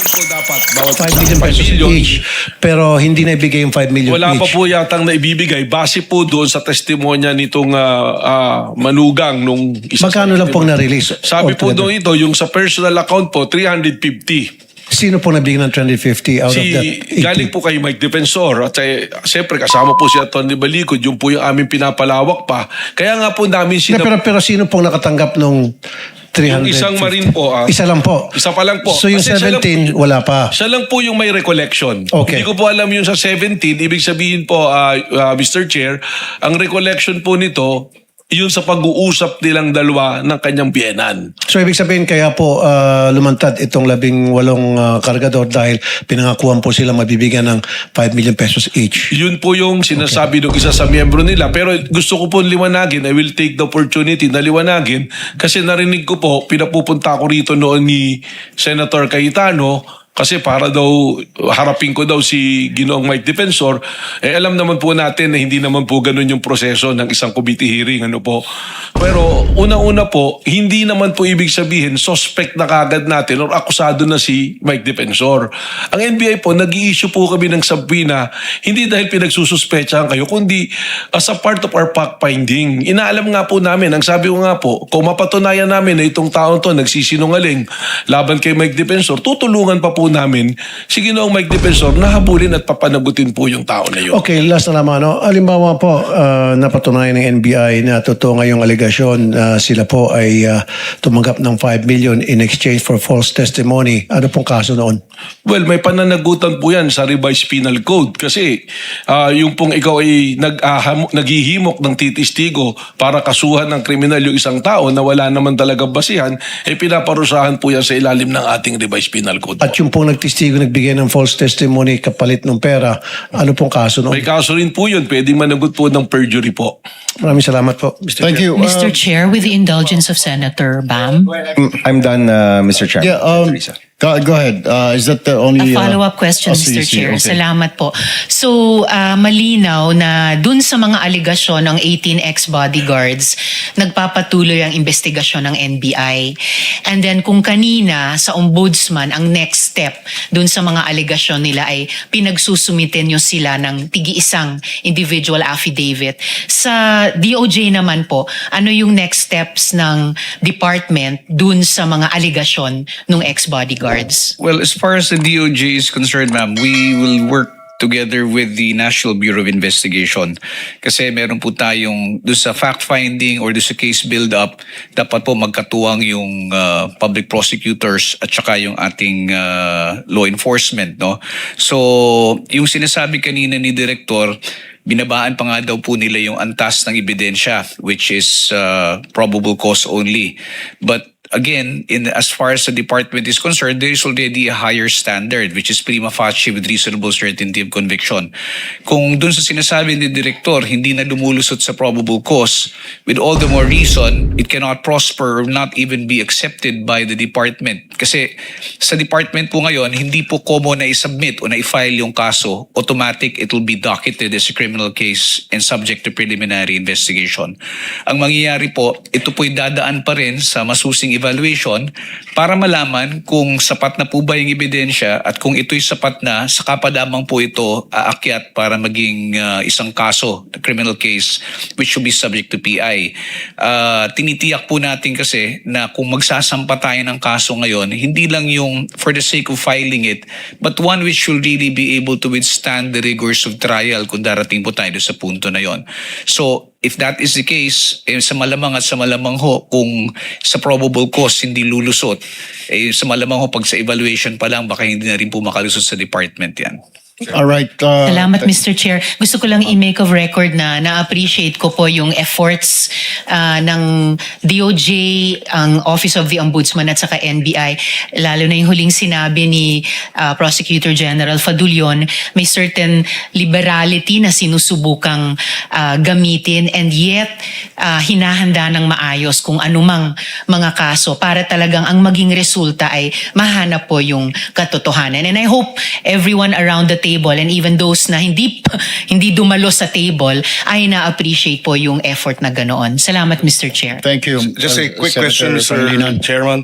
po dapat. Bawat 5 million pesos each. Pero hindi na ibigay yung 5 million Wala each. pa po yatang naibibigay base po doon sa testimonya nitong manugang nung isa Magkano lang pong na-release? Sabi po altogether? doon ito, yung sa personal account po, 350. Sino po nabigyan ng 350 out of that 80? Galing po kay Mike Defensor at siyempre kasama po si Atty. Balicod, yung po yung aming pinapalawak pa. Kaya nga po namin Pero sino pong nakatanggap nung 350? Yung isang marine po. Isa lang po? Isa pa lang po. So yung Kasi siya 17, wala pa? Siya lang po yung may recollection. Okay. Hindi ko po alam yung sa 17. Ibig sabihin po, Mr. Chair, ang recollection po nito, yun sa pag-uusap nilang dalawa ng kanyang biyenan. So ibig sabihin kaya po lumantad itong 18 kargador dahil pinangakuan po sila mabibigyan ng 5 million pesos each. Yun po yung sinasabi ng isa sa miyembro nila. Pero gusto ko po liwanagin, I will take the opportunity na liwanagin kasi narinig ko po, pinapupunta ko rito noon ni Senator Cayetano kasi para daw harapin ko daw si Ginoong Mike Defensor, alam naman po natin na hindi naman po ganun yung proseso ng isang committee hearing, ano po. Pero una-una po, hindi naman po ibig sabihin suspect na kagad natin or akusado na si Mike Defensor. Ang NBI po, nag-i-issue po kami ng subpoena, hindi dahil pinagsususpechahan kayo, kundi as a part of our fact-finding. Inaalam nga po namin, ang sabi ko nga po, kung mapatunayan namin na itong taon to nagsisinungaling laban kay Mike Defensor, tutulungan pa po namin si Ginoong Mike Defensor na habulin at papanagutin po yung tao na yun. Okay, last na naman. No? Halimbawa po, napatunayan ng NBI na totoo ngayong aligasyon sila po ay tumanggap ng 5 million in exchange for false testimony. Ano pong kaso noon? Well, may pananagutan po yan sa revised penal code kasi yung pong ikaw ay naghihimok ng titistigo para kasuhan ng kriminal yung isang tao na wala naman talaga basihan, pinaparusahan po yan sa ilalim ng ating revised penal code. At yung pong nagtistigo nagbigay ng false testimony kapalit ng pera, ano pong kaso noon? May kaso rin po yun, pwedeng managot po ng perjury po. Maraming salamat po, Mr. Thank Chair. you. Mr. Chair, with the indulgence of Senator Bam, I'm done, Mr. Chair. Yeah, go ahead. Is that the only... a follow-up question, sige, Mr. Chair. okay. Salamat po. So, malinaw na dun sa mga aligasyon ng 18 ex-bodyguards, nagpapatuloy ang investigasyon ng NBI. And then kung kanina sa ombudsman, ang next step dun sa mga aligasyon nila ay pinagsusumite nyo sila ng tigi-isang individual affidavit. Sa DOJ naman po, ano yung next steps ng department dun sa mga aligasyon ng ex-bodyguards? Well, as far as the DOJ is concerned, ma'am, we will work together with the National Bureau of Investigation. Kasi meron po tayong doon sa fact-finding or doon sa case build-up, dapat po magkatuwang yung public prosecutors at saka yung ating law enforcement. No? So, yung sinasabi kanina ni Director, binabaan pa nga daw po nila yung antas ng ebidensya, which is probable cause only. But again, as far as the department is concerned, there is already a higher standard, which is prima facie with reasonable certainty of conviction. Kung dun sa sinasabi ni Director, hindi na lumulusot sa probable cause, with all the more reason, it cannot prosper or not even be accepted by the department. Kasi sa department po ngayon, hindi po common na i-submit o na i-file yung kaso. Automatic, it will be docketed as a criminal case and subject to preliminary investigation. Ang mangyayari po, ito po'y dadaan pa rin sa masusing evaluation para malaman kung sapat na po ba yung ebidensya at kung ito'y sapat na, saka pa lamang po ito aakyat para maging isang kaso, the criminal case, which should be subject to PI. Tinitiyak po natin kasi na kung magsasampa tayo ng kaso ngayon, hindi lang yung for the sake of filing it, but one which should really be able to withstand the rigors of trial kung darating po tayo sa punto na yon. So, if that is the case, sa malamang at sa malamang ho, kung sa probable cause hindi lulusot, sa malamang ho pag sa evaluation pa lang, baka hindi na rin po makalusot sa department yan. All right. Salamat, Mr. Chair. Gusto ko lang i-make of record na na-appreciate ko po yung efforts ng DOJ, ang Office of the Ombudsman at saka NBI. Lalo na yung huling sinabi ni Prosecutor General Fadulion, may certain liberality na sinusubukang gamitin and yet hinahanda ng maayos kung anumang mga kaso para talagang ang maging resulta ay mahanap po yung katotohanan. And I hope everyone around the table, and even those na hindi dumalo sa table, ay na-appreciate po yung effort na ganoon. Salamat, Mr. Chair. Thank you. Just a quick Senator question, Mr. Pangilinan. Chairman.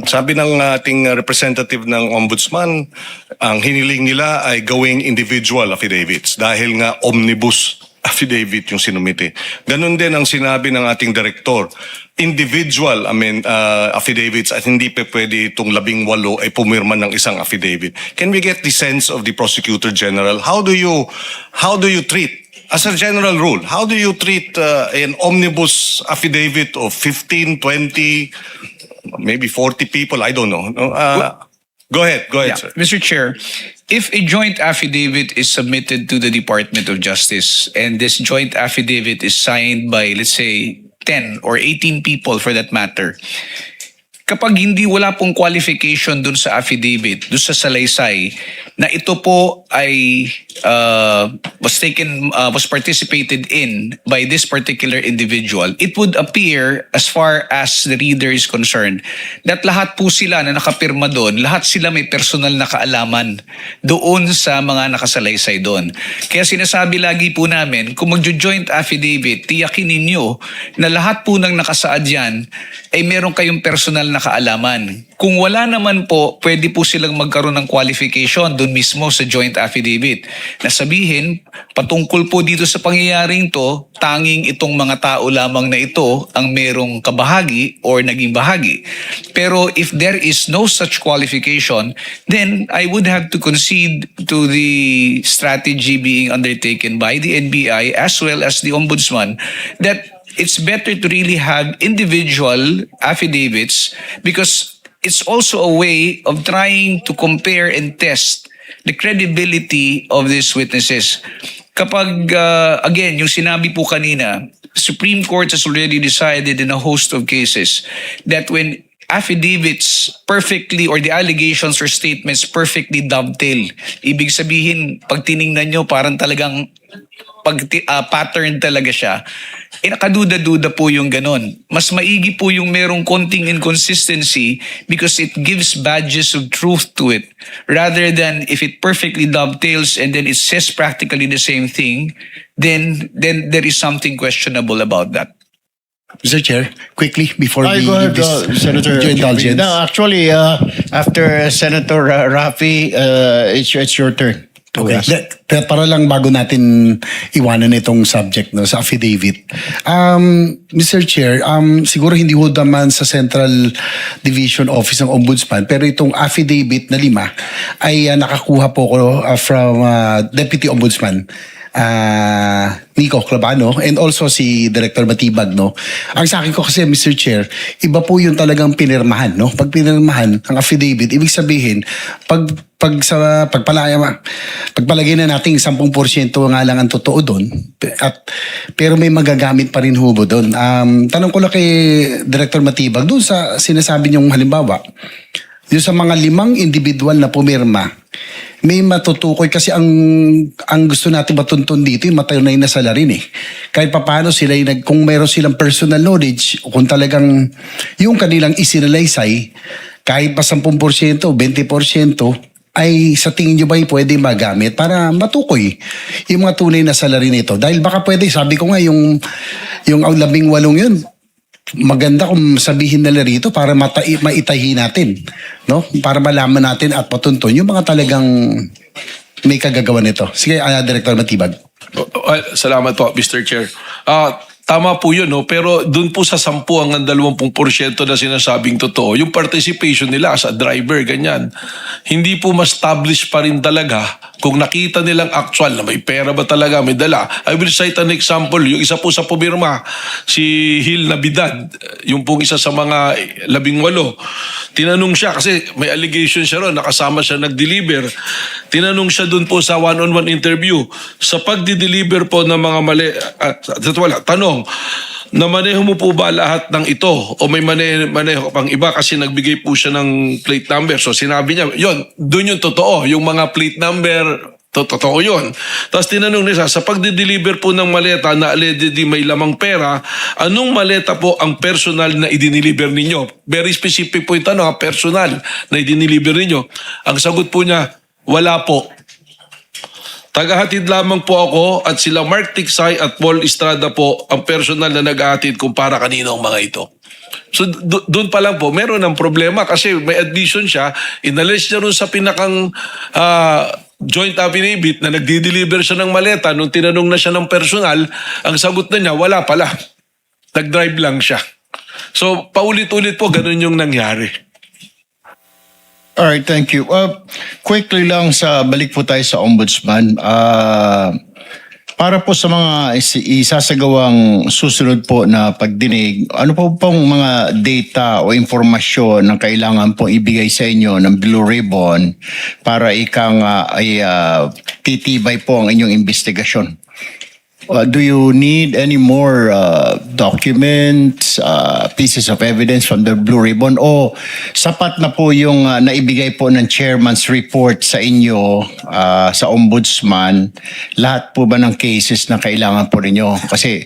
Sabi ng ating representative ng Ombudsman, ang hiniling nila ay gawing individual affidavits dahil nga omnibus affidavit yung sinumite. Ganon din ang sinabi ng ating director. Individual affidavits at hindi pa pwede itong 18 ay pumirma ng isang affidavit. Can we get the sense of the Prosecutor General? How do you treat, as a general rule, how do you treat an omnibus affidavit of 15, 20, maybe 40 people? I don't know. Go ahead, sir. Mr. Chair, if a joint affidavit is submitted to the Department of Justice and this joint affidavit is signed by, let's say, 10 or 18 people for that matter, kapag wala pong qualification dun sa affidavit, dun sa salaysay, na ito po ay was participated in by this particular individual, it would appear, as far as the reader is concerned, that lahat po sila na nakapirma doon, lahat sila may personal na kaalaman doon sa mga nakasalaysay doon. Kaya sinasabi lagi po namin, kung magjo-joint affidavit, tiyakin ninyo na lahat po ng nakasaad yan ay meron kayong personal na kaalaman. Kung wala naman po, pwede po silang magkaroon ng qualification doon mismo sa joint affidavit. Na sabihin, patungkol po dito sa pangyayaring to, tanging itong mga tao lamang na ito ang merong kabahagi or naging bahagi. Pero if there is no such qualification, then I would have to concede to the strategy being undertaken by the NBI as well as the Ombudsman that it's better to really have individual affidavits because it's also a way of trying to compare and test the credibility of these witnesses. Kapag, again, yung sinabi po kanina, Supreme Court has already decided in a host of cases that when affidavits perfectly or the allegations or statements perfectly dovetail, ibig sabihin, pag tiningnan nyo, parang talagang pattern talaga siya, nakaduda-duda po yung ganon. Mas maigi po yung merong konting inconsistency because it gives badges of truth to it rather than if it perfectly dovetails and then it says practically the same thing, then there is something questionable about that. Mr. Chair, quickly before Go we ahead, leave this Senator with your indulgence. No, actually, after Senator Rafi, it's your turn. Okay. Para lang bago natin iwanan itong subject no sa affidavit. Mr. Chair, siguro hindi ho naman sa Central Division Office ng Ombudsman pero itong affidavit na 5 ay nakakuha po ko from Deputy Ombudsman Nico Clavano and also si Director Matibag, no. Ang sa akin ko kasi, Mr. Chair, iba po yung talagang pinirmahan, no. Pag pinirmahan ang affidavit, ibig sabihin pagpalagay na natin 10% nga lang ang totoo doon pero may magagamit pa rin hubo doon. Tanong ko lang kay Director Matibag doon sa sinasabi niyong halimbawa yung sa mga 5 individual na pumirma, may matutukoy kasi ang gusto natin matuntun dito yung matunay na salarin eh. Kahit paano sila kung mayroon silang personal knowledge o kung talagang yung kanilang isinalaysay kahit pa 10% o 20% ay sa tingin nyo ba pwede magamit para matukoy yung mga tunay na salarin nito? Dahil baka pwede, sabi ko nga yung 18 yun, maganda kung sabihin nila rito para maitahi natin, no? Para malaman natin at patuntun yung mga talagang may kagagawa nito. Sige, Director Matibag. Salamat po, Mr. Chair. Tama po yun, no? Pero dun po sa 10 hanggang 20% na sinasabing totoo, yung participation nila as a driver, ganyan, hindi po ma-establish pa rin talaga kung nakita nilang actual na may pera ba talaga, may dala. I will cite an example. Yung isa po sa pumirma, si Hil Nabidad, yung pong isa sa mga 18. Tinanong siya, kasi may allegation siya ron, nakasama siya nag-deliver. Tinanong siya dun po sa one-on-one interview, sa pagdi-deliver po ng mga mali, tanong, namaneho mo po ba lahat ng ito o may maneho pang iba kasi nagbigay po siya ng plate number. So sinabi niya, yun, doon yung totoo, yung mga plate number, totoo yun. Tapos tinanong niya, sa pagdi-deliver po ng maleta na allegedly may lamang pera, anong maleta po ang personal na idiniliver ninyo? Very specific po yung tanong, personal na idiniliver ninyo. Ang sagot po niya, wala po. Tagahatid lamang po ako at sila Mark Tiksay at Paul Estrada po ang personal na nag-ahatid kung para kanino ang mga ito. So doon pa lang po, meron ng problema kasi may admission siya, inalis niya rin sa pinakang joint affidavit na nagdi-deliver siya ng maleta. Nung tinanong na siya ng personal, ang sagot na niya, wala pala. Nag-drive lang siya. So paulit-ulit po, ganun yung nangyari. Alright, thank you. Quickly lang balik po tayo sa Ombudsman. Para po sa mga isasagawang susunod po na pagdinig, ano po pong mga data o informasyon na kailangan pong ibigay sa inyo ng Blue Ribbon para titibay po ang inyong investigasyon? Do you need any more documents, pieces of evidence from the Blue Ribbon? O sapat na po yung naibigay po ng chairman's report sa inyo, sa ombudsman? Lahat po ba ng cases na kailangan po ninyo? Kasi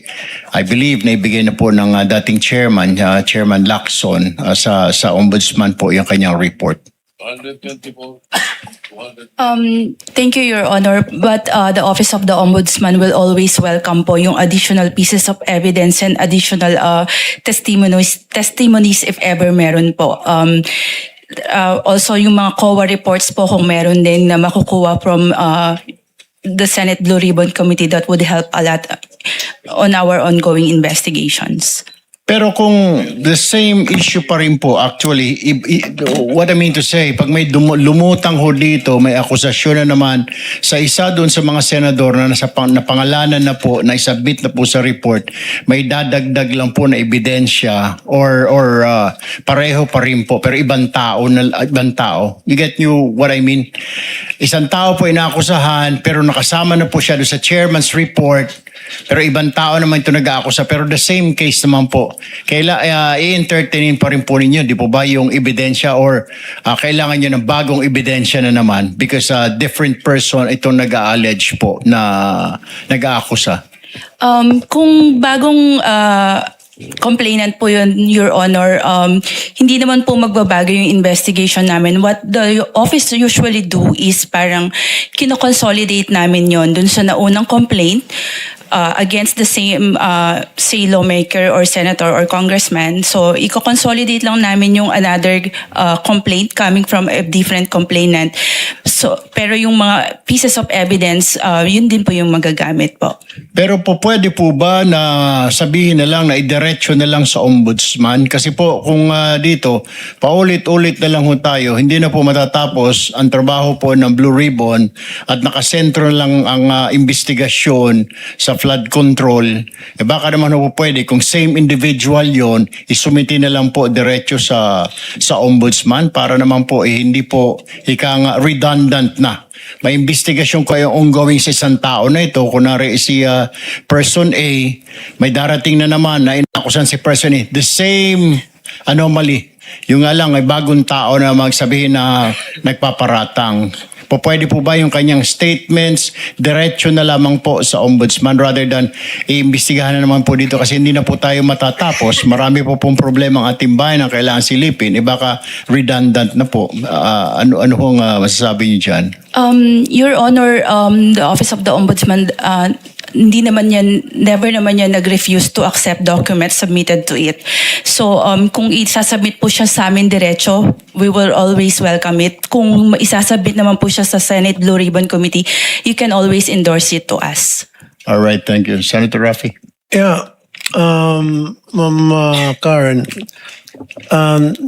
I believe naibigay na po ng dating chairman, Chairman Lacson, sa ombudsman po yung kanyang report. 124. Thank you, Your Honor. But the Office of the Ombudsman will always welcome po yung additional pieces of evidence and additional testimonies if ever meron po. Also, yung mga COA reports po kung meron din na makukuha from the Senate Blue Ribbon Committee, that would help a lot on our ongoing investigations. Pero kung the same issue pa rin po, actually, what I mean to say, pag may lumutang ho dito, may akusasyon na naman sa isa doon sa mga senador na napangalanan na po, na isubmit na po sa report, may dadagdag lang po na ebidensya or pareho pa rin po, pero ibang tao. You get what I mean? Isang tao po inaakusahan, pero nakasama na po siya doon sa chairman's report, pero ibang tao naman ito nag-aakusa, pero the same case naman po. I-entertainin pa rin po ninyo, di po ba, yung ebidensya or kailangan nyo ng bagong ebidensya na naman because different person itong nag-a-allege po na nag-aakusa? Kung bagong complainant po yun, Your Honor, hindi naman po magbabago yung investigation namin. What the office usually do is parang kino-consolidate namin yon dun sa naunang complaint against the same say lawmaker or senator or congressman. So i-consolidate lang namin yung another complaint coming from a different complainant. So pero yung mga pieces of evidence, yun din po yung magagamit po. Pero po pwede po ba na sabihin na lang na idiretso na lang sa ombudsman? Kasi po kung dito paulit-ulit na lang ho tayo, hindi na po matatapos ang trabaho po ng Blue Ribbon at nakasentro lang ang investigasyon sa flood control. Baka naman po pwede kung same individual yon, isumiti na lang po diretso sa ombudsman para naman po hindi po redundant na. May investigasyon ko yung ongoing sa isang tao na ito. Kunwari si person A, may darating na naman na inakusan si person A. The same anomaly. Yung nga lang, may bagong tao na magsabihin na nagpaparatang. Pwede po ba yung kanyang statements diretso na lamang po sa ombudsman rather than iimbestigahan na naman po dito kasi hindi na po tayo matatapos. Marami po pong problema ang ating bayan na kailangan silipin. Baka redundant na po. Ano hong masasabi niyo dyan? Your Honor, the Office of the Ombudsman, never naman yan nag-refuse to accept documents submitted to it. So, kung isasubmit po siya sa amin diretso, we will always welcome it. Kung isasubmit naman po siya sa Senate Blue Ribbon Committee, you can always endorse it to us. All right, thank you. Senator Raffy? Yeah, Ma'am Karen,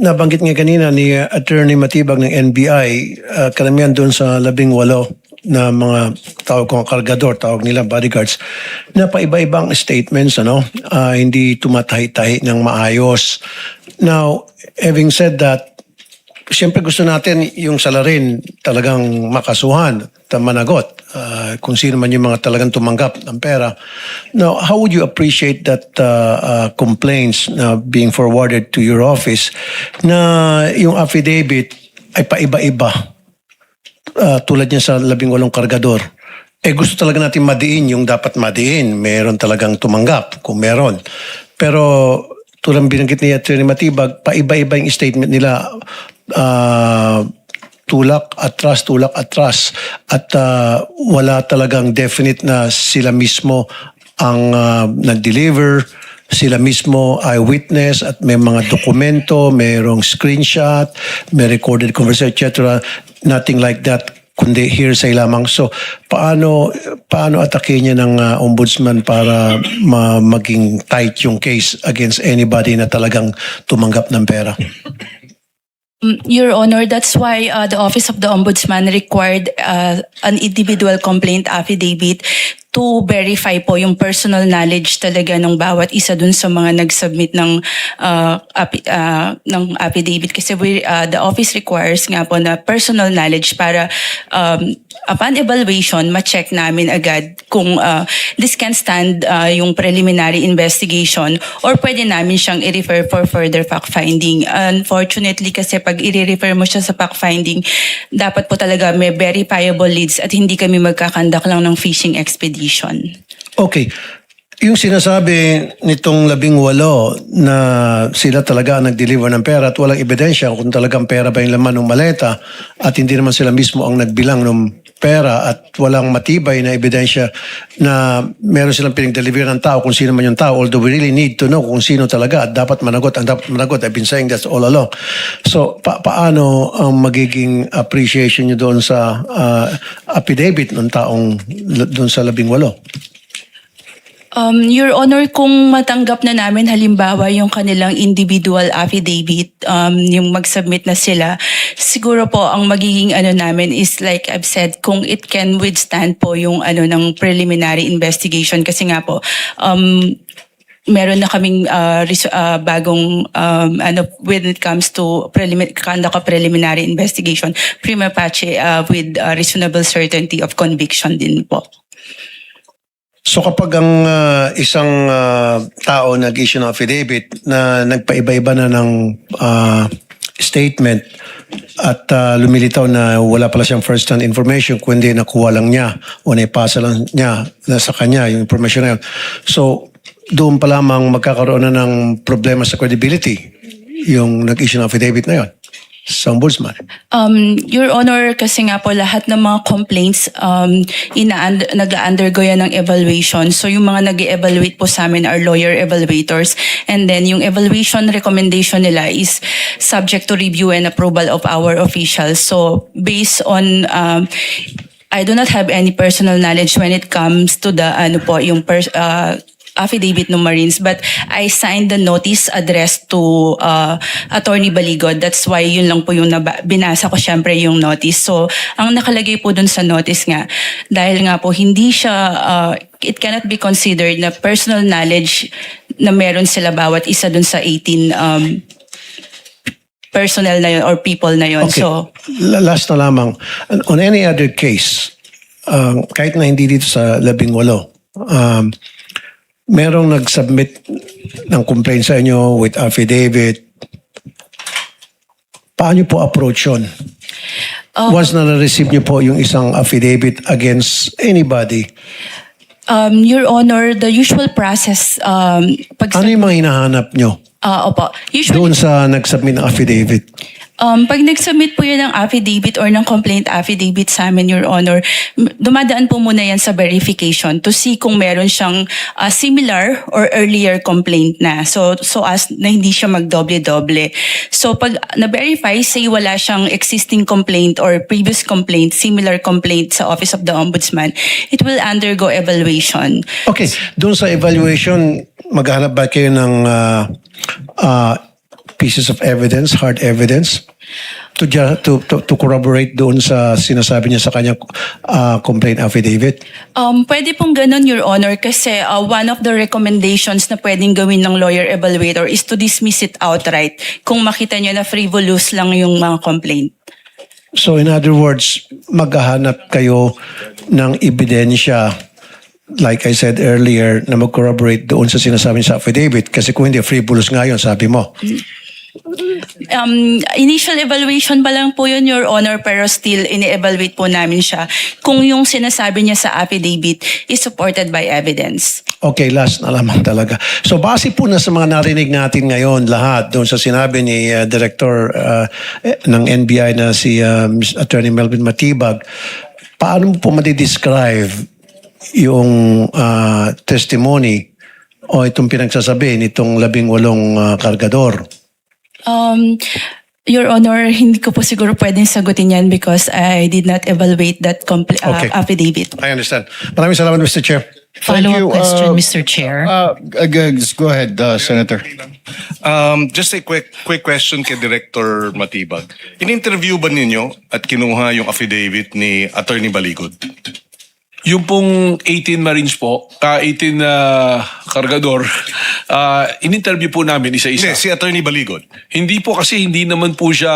nabanggit nga kanina ni Attorney Matibag ng NBI, karamihan doon sa 18 na mga tawag kong kargador, tawag nila bodyguards, na paiba-ibang statements, hindi tumatahi-tahi ng maayos. Now, having said that, siyempre gusto natin yung salarin talagang makasuhan, managot, kung sino man yung mga talagang tumanggap ng pera. Now, how would you appreciate that complaints na being forwarded to your office na yung affidavit ay paiba-iba? Tulad niya sa 18 kargador. Gusto talaga natin madiin yung dapat madiin. Meron talagang tumanggap kung meron. Pero tulad binanggit ni Attorney Matibag, paiba-iba yung statement nila tulak, atras. At wala talagang definite na sila mismo ang nag-deliver, sila mismo eyewitness at may mga dokumento, mayroong screenshot, may recorded conversation, etc. Nothing like that, kundi hearsay lamang. So, paano atake niya ng ombudsman para maging tight yung case against anybody na talagang tumanggap ng pera? Your Honor, that's why the Office of the Ombudsman required an individual complaint affidavit to verify po yung personal knowledge talaga ng bawat isa dun sa mga nag-submit ng affidavit. Kasi the office requires nga po na personal knowledge para upon evaluation, ma-check namin agad kung this can stand yung preliminary investigation or pwede namin siyang i-refer for further fact-finding. Unfortunately kasi pag i-refer mo siya sa fact-finding, dapat po talaga may verifiable leads at hindi kami magkakandak lang ng fishing expedition. Okay. Yung sinasabi nitong 18 na sila talaga ang nag-deliver ng pera at walang ebidensya kung talagang pera ba yung laman ng maleta at hindi naman sila mismo ang nagbilang ng pera at walang matibay na ebidensya na meron silang pinag-deliver ng tao kung sino man yung tao, although we really need to know kung sino talaga at dapat managot. Ang dapat managot, I've been saying that all along. So, paano ang magiging appreciation nyo doon sa affidavit ng taong doon sa 18? Your Honor, kung matanggap na namin halimbawa yung kanilang individual affidavit, yung mag-submit na sila, siguro po ang magiging namin is like I've said, kung it can withstand po yung ng preliminary investigation kasi nga po, meron na kaming bagong when it comes to conduct a preliminary investigation, prima facie with reasonable certainty of conviction din po. So kapag ang isang tao nag-issue ng affidavit na nagpaiba-iba na ng statement at lumilitaw na wala pala siyang first-hand information kundi nakuha lang niya o naipasa lang niya na sa kanya yung information na yun. So doon pa lamang magkakaroon na ng problema sa credibility yung nag-issue ng affidavit na yun sa ombudsman. Your Honor, kasi nga po lahat ng mga complaints nag-undergo yan ng evaluation. So yung mga nag-evaluate po sa amin are lawyer evaluators. And then yung evaluation recommendation nila is subject to review and approval of our officials. So based on I do not have any personal knowledge when it comes to the yung affidavit ng Marines, but I signed the notice addressed to Attorney Baligod. That's why yun lang po yung binasa ko syempre yung notice. So, ang nakalagay po dun sa notice nga, dahil nga po hindi siya, it cannot be considered na personal knowledge na meron sila bawat isa dun sa 18 personnel na yun or people na yun. Okay. So, last na lamang. On any other case, kahit na hindi dito sa 18, merong nag-submit ng complaint sa inyo with affidavit. Paano po approach yun? Once na na-receive nyo po yung isang affidavit against anybody, Your Honor, the usual process, ano yung mga hinahanap nyo opo. Usually, doon sa nag-submit ng affidavit? pag nag-submit po yan ng affidavit or ng complaint affidavit sa amin, Your Honor, dumadaan po muna yan sa verification to see kung meron siyang similar or earlier complaint na. So as na hindi siya magdoble-doble. So pag na-verify, say wala siyang existing complaint or previous complaint, similar complaint sa Office of the Ombudsman, it will undergo evaluation. Okay, doon sa evaluation, maghanap ba kayo ng pieces of evidence, hard evidence, to corroborate doon sa sinasabi niya sa kanyang complaint affidavit? Pwede pong ganun, Your Honor, kasi one of the recommendations na pwedeng gawin ng lawyer evaluator is to dismiss it outright kung makita niyo na frivolous lang yung mga complaint. So in other words, maghahanap kayo ng ebidensya, like I said earlier, na mag-corroborate doon sa sinasabi sa affidavit. Kasi kung hindi, frivolous nga yun, sabi mo. Initial evaluation pa lang po yun, Your Honor, pero still ini-evaluate po namin siya kung yung sinasabi niya sa affidavit is supported by evidence. Okay, last na lamang talaga. So base po na sa mga narinig natin ngayon lahat doon sa sinabi ni Director ng NBI na si Attorney Melvin Matibag, paano mo po madidescribe yung testimony o itong pinagsasabi nitong 18 kargador? Your Honor, hindi ko po siguro pwedeng sagutin yan because I did not evaluate that Okay. affidavit. I understand. Maraming salamat, Mr. Chair. Thank you, Follow-up question, Mr. Chair. Go ahead, Senator. Just a quick question kay Director Matibag. In-interview ba ninyo at kinuha yung affidavit ni Attorney Baligod? Yung pong 18 Marines po, 18 kargador, in-interview po namin isa-isa. Hindi, si Attorney Baligod. Hindi po kasi hindi naman po siya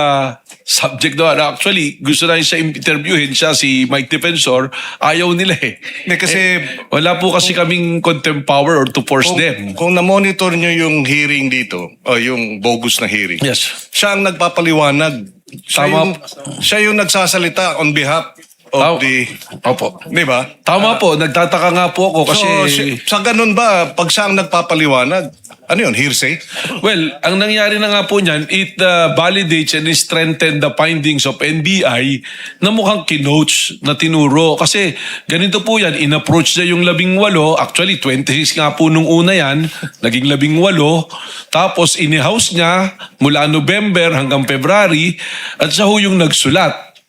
subject doon. Actually, gusto na siya interviewin siya si Mike Defensor. Ayaw nila eh. Hindi, kasi Wala po kasi kaming contempt power or to force them. kung na-monitor nyo yung hearing dito, o yung bogus na hearing, Yes. siya ang nagpapaliwanag. Tama. Siya yung nagsasalita on behalf of the... Opo. Di ba? Tama po, nagtataka nga po ako kasi... Sa ganun ba, pag siya ang nagpapaliwanag, ano yun, hearsay? Well, ang nangyari na nga po niyan, it validates and strengthens the findings of NBI na mukhang kinoach na tinuro. Kasi ganito po yan, in-approach niya yung 18, actually 26 nga po nung una yan, naging 18, tapos in-house niya mula November hanggang February, at siya ho yung nagsulat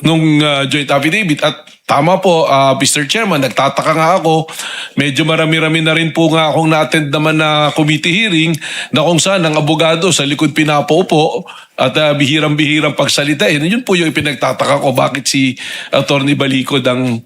nung joint affidavit. At tama po, Mr. Chairman, nagtataka nga ako, medyo marami-rami na rin po nga akong na-attend naman na committee hearing na kung saan ang abogado sa likod pinapaupo at bihirang-bihirang pagsalita. Yun po yung pinagtataka ko, bakit si Attorney Balicod ang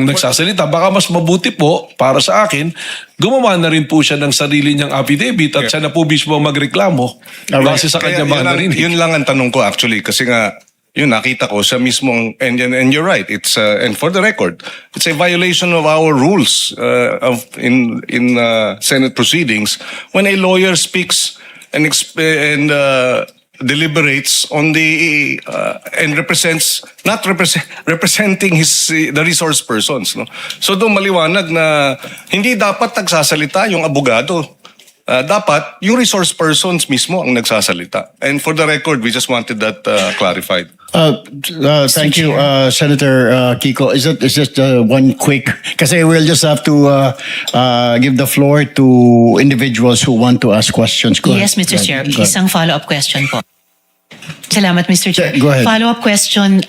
nagsasalita. Baka mas mabuti po para sa akin, gumawa na rin po siya ng sarili niyang affidavit at siya na po mismo magreklamo base sa kanya mga narinig. Yun lang ang tanong ko actually, kasi nga, yun nakita ko sa mismong and you're right, it's and for the record, it's a violation of our rules in Senate proceedings when a lawyer speaks and deliberates on the and representing the resource persons, no. So doon maliwanag na hindi dapat nagsasalita yung abogado. Dapat yung resource persons mismo ang nagsasalita. And for the record, we just wanted that clarified. Thank you, Senator Kiko. Is just one quick? Kasi we'll just have to give the floor to individuals who want to ask questions. Go Yes, ahead. Mr. Chair. Go ahead. Isang follow-up question po. Salamat, Mr. Chair. Go ahead. Follow-up question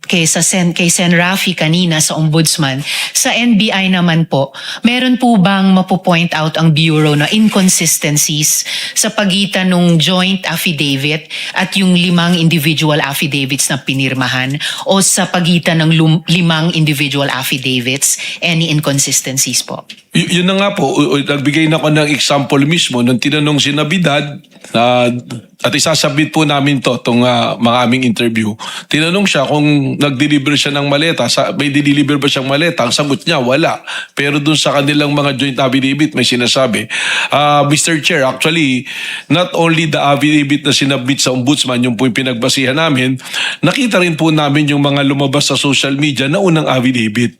kay Sen Rafi kanina sa Ombudsman. Sa NBI naman po, meron po bang mapo-point out ang Bureau na inconsistencies sa pagitan ng joint affidavit at yung 5 individual affidavits na pinirmahan o sa pagitan ng 5 individual affidavits? Any inconsistencies po? Yun na nga po, nagbigay na ako ng example mismo nung tinanong si Nabidad at isasabit po namin itong mga aming interview. Tinanong siya kung nag-deliver siya ng maleta, may deliver ba siyang maleta? Ang sagot niya, wala. Pero dun sa kanilang mga joint affidavit, may sinasabi. Mr. Chair, actually, not only the affidavit na sinabit sa Ombudsman, yung po yung pinagbasihan namin, nakita rin po namin yung mga lumabas sa social media na unang affidavit.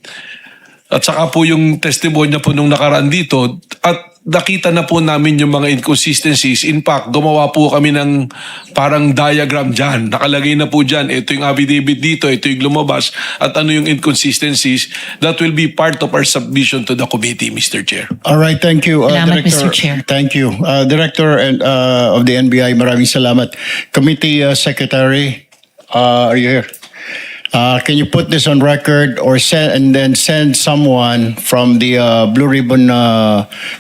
At saka po yung testimonya po nung nakaraan dito at nakita na po namin yung mga inconsistencies. In fact, gumawa po kami ng parang diagram dyan. Nakalagay na po dyan, ito yung affidavit dito, ito yung lumabas, at ano yung inconsistencies. That will be part of our submission to the committee, Mr. Chair. All right, thank you, Salamat, Director. Mr. Chair. Thank you, Director of the NBI. Maraming salamat. Committee Secretary, are you here? Can you put this on record or send someone from the Blue Ribbon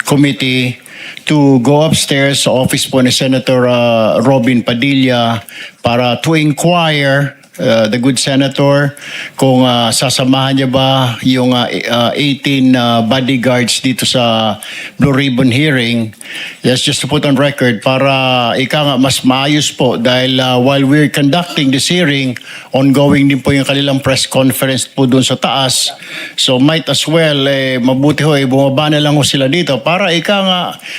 Committee to go upstairs sa office po ni Senator Robin Padilla para to inquire the good senator, kung sasamahan niya ba yung 18 bodyguards dito sa Blue Ribbon hearing. Yes, just to put on record para mas maayos po dahil while we're conducting this hearing, ongoing din po yung kanilang press conference po doon sa taas. So might as well, mabuti ho, bumaba na lang ho sila dito para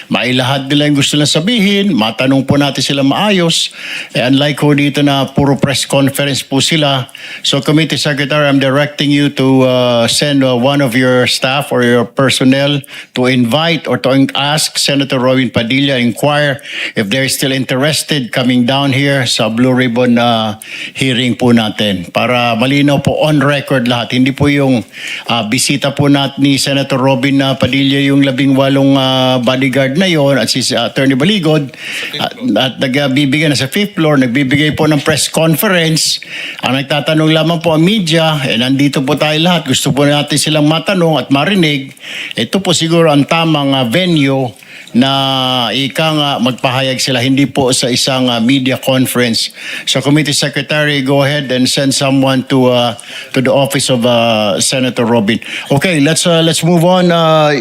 mailahad nila yung gusto lang sabihin, matanong po natin sila maayos. Unlike ho dito na puro press conference po sila. So Committee Secretary, I'm directing you to send one of your staff or your personnel to invite or to ask Senator Robin Padilla, inquire if they're still interested coming down here sa Blue Ribbon hearing po natin. Para malinaw po on record lahat. Hindi po yung bisita po ni Senator Robin Padilla yung 18 bodyguard na yon at si Attorney Baligod at nagbibigay na sa 5th floor, nagbibigay po ng press conference. Ang nagtatanong lamang po ang media, nandito po tayo lahat. Gusto po natin silang matanong at marinig. Ito po siguro ang tamang venue na magpahayag sila, hindi po sa isang media conference. So Committee Secretary, go ahead and send someone to the office of Senator Robin. Okay, let's move on.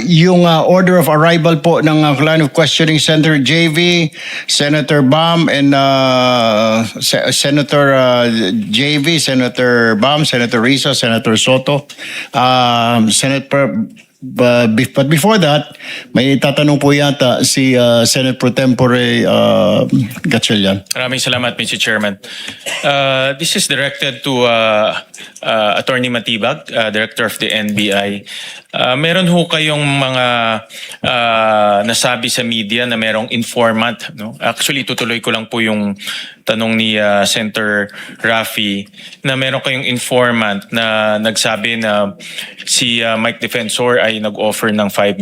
Yung order of arrival po ng line of questioning, Senator JV, Senator Bam, and Senator JV, Senator Bam, Senator Risa, Senator Soto, But before that, may tatanong po yata si Senate Pro Tempore Gatchalian. Maraming salamat, Mr. Chairman. This is directed to Attorney Matibag, Director of the NBI. Meron ho kayong mga nasabi sa media na merong informant. No? Actually, tutuloy ko lang po yung tanong ni Senator Raffy na meron kayong informant na nagsabi na si Mike Defensor ay nag-offer ng 5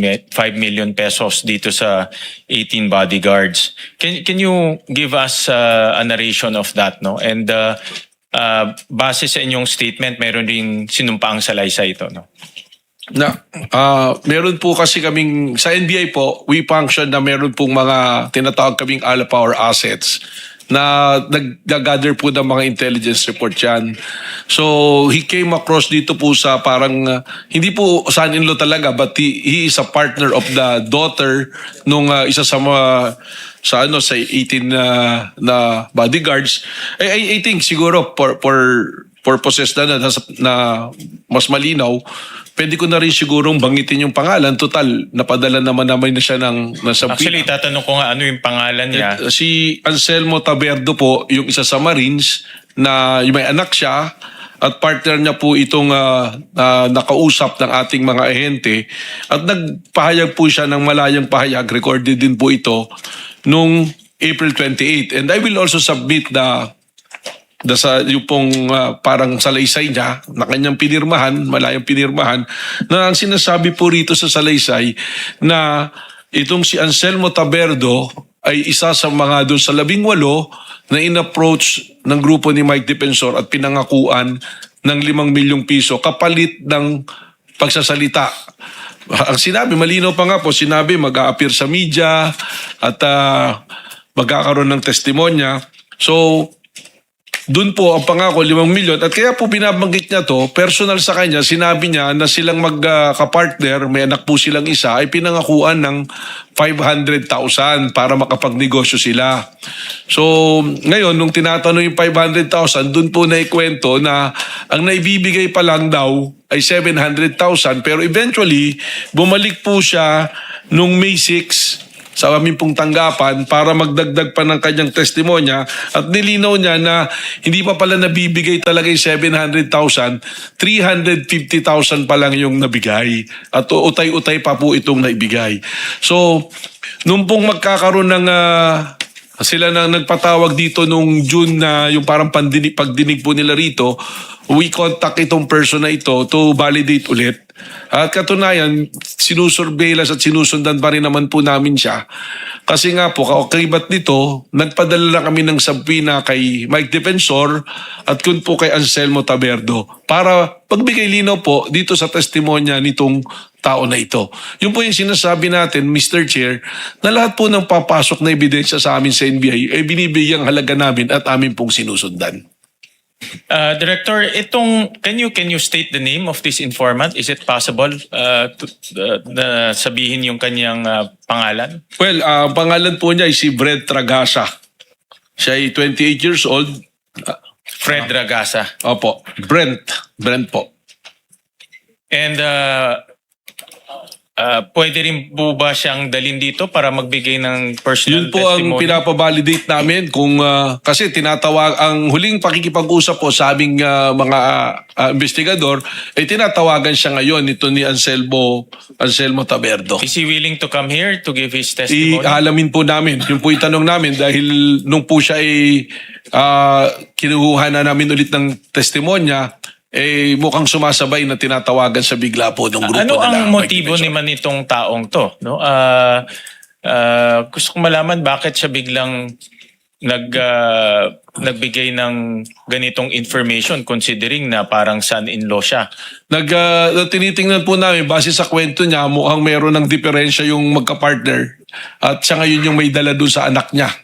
million pesos dito sa 18 bodyguards. Can you give us a narration of that, no? And base sa inyong statement, meron rin sinumpaang salaysay ito, no? Meron po kasi kaming sa NBI po, we function na meron pong mga tinatawag kaming all power assets na nag-gather po ng mga intelligence report yan. So, he came across dito po sa parang, hindi po son-in-law talaga, but he is a partner of the daughter nung isa sa mga, sa 18 na bodyguards. I think siguro for purposes na mas malinaw, pwede ko na rin sigurong banggitin yung pangalan. Total, napadala naman na siya ng nasa Actually, tatanong ko nga ano yung pangalan niya. Si Anselmo Taberdo po, yung isa sa Marines, na yung may anak siya, at partner niya po itong nakausap ng ating mga ahente. At nagpahayag po siya ng malayang pahayag, recorded din po ito, nung April 28. And I will also submit yung pong parang salaysay niya na kanyang pinirmahan, malayang pinirmahan, na ang sinasabi po rito sa salaysay na itong si Anselmo Taberdo ay isa sa mga doon sa 18 na in-approach ng grupo ni Mike Defensor at pinangakuan ng 5 milyong piso kapalit ng pagsasalita. Ang sinabi, malinaw pa nga po, sinabi mag-a-appear sa media at magkakaroon ng testimonya. So, doon po ang pangako 5 milyon at kaya po binabanggit niya to, personal sa kanya, sinabi niya na silang magka-partner, may anak po silang isa, ay pinangakuan ng 500,000 para makapagnegosyo sila. So ngayon, nung tinatanong yung 500,000, doon po naikwento na ang naibibigay pa lang daw ay 700,000 pero eventually, bumalik po siya nung May 6 sa aming pong tanggapan para magdagdag pa ng kanyang testimonya at nilinaw niya na hindi pa pala nabibigay talaga yung 700,000, 350,000 pa lang yung nabigay at utay-utay pa po itong naibigay. So, nung pong magkakaroon ng sila nang nagpatawag dito nung June na yung parang pagdinig po nila rito, we contact itong person na ito to validate ulit. At katunayan, sinusurveillance at sinusundan pa rin naman po namin siya. Kasi nga po, kaukibat nito, nagpadala lang kami ng subpoena kay Mike Defensor at kun po kay Anselmo Taberdo para pagbigay linaw po dito sa testimonya nitong tao na ito. Yun po yung sinasabi natin, Mr. Chair, na lahat po ng papasok na ebidensya sa amin sa NBI ay binibigyang halaga namin at amin pong sinusundan. Director, can you state the name of this informant? Is it possible na sabihin yung kanyang pangalan? Well, ang pangalan po niya ay si Brent Tragasa. Siya ay 28 years old. Fred Ragasa. Opo, Brent po. And pwede rin po ba siyang dalhin dito para magbigay ng personal Yun po ang testimony? pinapavalidate namin kung kasi tinatawag ang huling pakikipag-usap po sa aming mga investigador ay tinatawagan siya ngayon nito ni Anselmo Taberdo. Is he willing to come here to give his testimony? Ialamin po namin. Yung po itanong namin dahil nung po siya ay kinuha na namin ulit ng testimonya, mukhang sumasabay na tinatawagan sa bigla po ng grupo Ano nila. ang motibo naman itong taong to? No? Gusto kong malaman bakit siya biglang nagbigay ng ganitong information considering na parang son-in-law siya. Tinitingnan po namin, base sa kwento niya, mukhang meron ng diferensya yung magka-partner at siya ngayon yung may dala doon sa anak niya.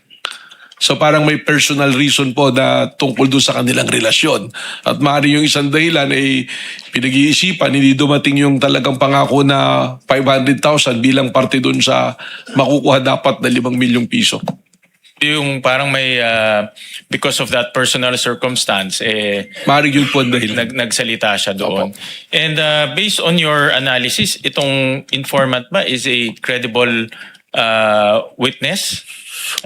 So parang may personal reason po na tungkol doon sa kanilang relasyon. At maaari yung isang dahilan ay pinag-iisipan, hindi dumating yung talagang pangako na 500,000 bilang parte doon sa makukuha dapat na 5 milyong piso. Yung parang may, because of that personal circumstance, Maaari yun po ang dahilan. nagsalita siya doon. And based on your analysis, itong informant ba is a credible witness?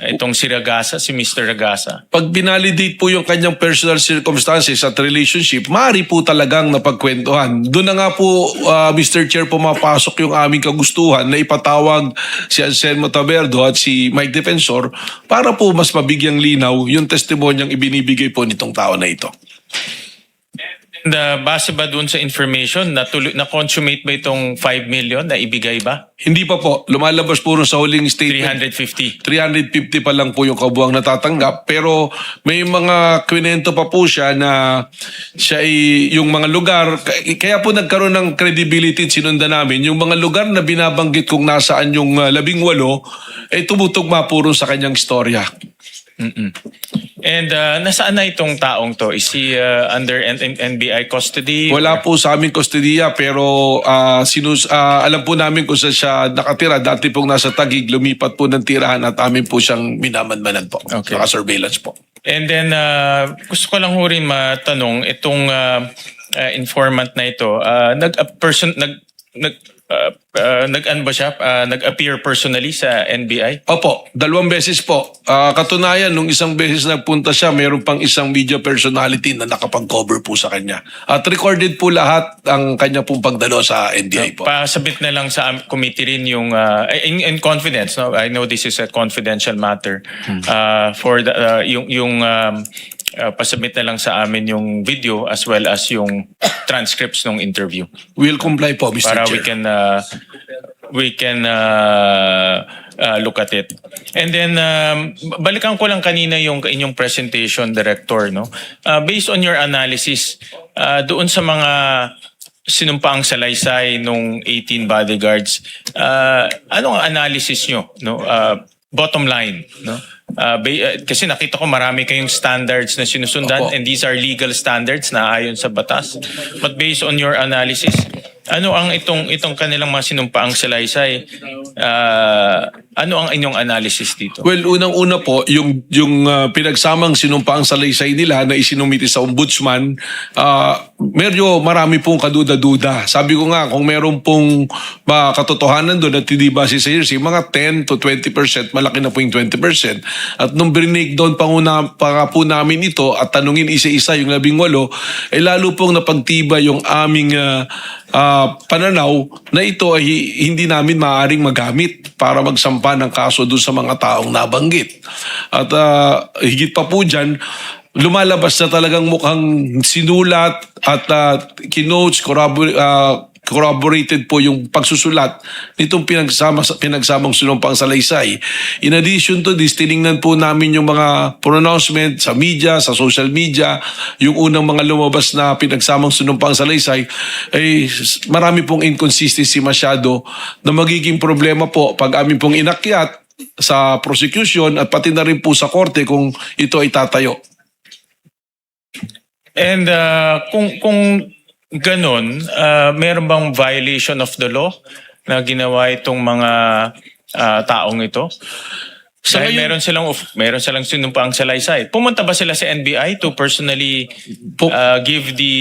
Itong si Ragasa, si Mr. Ragasa. Pag binalidate po yung kanyang personal circumstances at relationship, maaari po talagang napagkwentuhan. Doon na nga po, Mr. Chair, pumapasok yung aming kagustuhan na ipatawag si Anselmo Taberdo at si Mike Defensor para po mas mabigyang linaw yung testimonyang ibinibigay po nitong tao na ito. Base ba doon sa information, na-consummate ba itong 5 million na ibigay ba? Hindi pa po. Lumalabas po rin sa huling statement. 350. 350 pa lang po yung kabuang natatanggap. Pero may mga kwento pa po siya na siya ay yung mga lugar. Kaya po nagkaroon ng credibility at sinundan namin. Yung mga lugar na binabanggit kung nasaan yung 18 ay tumutugma po rin sa kanyang istorya. And nasaan na itong taong to? Is he under NBI custody? Wala po sa aming kustodiya pero alam po namin kung saan siya nakatira. Dati pong nasa Taguig, lumipat po ng tirahan at amin po siyang minamanmanan po. Okay. Naka-surveillance po. And then gusto ko lang ho rin matanong itong informant na ito, nag-appear personally sa NBI? Opo, 2 beses po. Katunayan, nung isang beses nagpunta siya, meron pang isang media personality na nakapag-cover po sa kanya. At recorded po lahat ang kanya pong pagdalo sa NBI po. Pasabit na lang sa committee rin yung in confidence. No? I know this is a confidential matter. For the, pasubmit na lang sa amin yung video as well as yung transcripts ng interview. We'll comply po, Mr. Para Chair. we can look at it. And then balikan ko lang kanina yung inyong presentation, Director, no? Based on your analysis, doon sa mga sinumpaang salaysay nung 18 bodyguards, ano ang analysis nyo, no? Bottom line, no? Kasi nakita ko marami kayong standards na sinusundan. Opo. And these are legal standards na ayon sa batas. But based on your analysis, ano ang itong kanilang mga sinumpaang salaysay? Ano ang inyong analysis dito? Well, unang-una po, yung pinagsamang sinumpaang salaysay nila na isinumiti sa ombudsman, medyo marami pong kaduda-duda. Sabi ko nga, kung meron pong katotohanan doon at hindi base sa hearsay, mga 10 to 20%, malaki na po yung 20%. At nung breakdown pa po namin ito at tanungin isa-isa yung 18, lalo pong napagtiba yung aming pananaw na ito ay hindi namin maaaring magamit para magsampa ng kaso doon sa mga taong nabanggit. At higit pa po dyan, lumalabas na talagang mukhang sinulat at kinotes, corroborated po yung pagsusulat nitong pinagsamang sinumpang salaysay. In addition to this, tiningnan po namin yung mga pronouncement sa media, sa social media, yung unang mga lumabas na pinagsamang sinumpang salaysay, ay marami pong inconsistency masyado na magiging problema po pag amin pong inakyat sa prosecution at pati na rin po sa korte kung ito ay tatayo. And kung ganun, meron bang violation of the law na ginawa itong mga taong ito? Sa Dahil ngayon- meron silang sinumpaang salaysay. Pumunta ba sila sa NBI to personally give the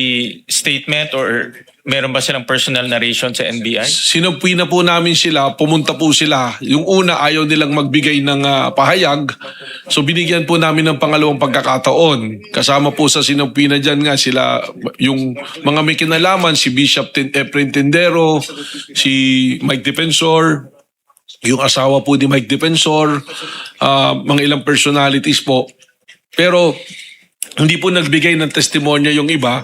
statement, or meron ba silang personal narration sa NBI? Sinumpi na po namin sila, pumunta po sila. Yung una, ayaw nilang magbigay ng pahayag. So binigyan po namin ng pangalawang pagkakataon. Kasama po sa sinumpi na dyan nga sila, yung mga may kinalaman, si Bishop Efren Tindero, si Mike Defensor, yung asawa po ni Mike Defensor, mga ilang personalities po. Pero hindi po nagbigay ng testimonya yung iba.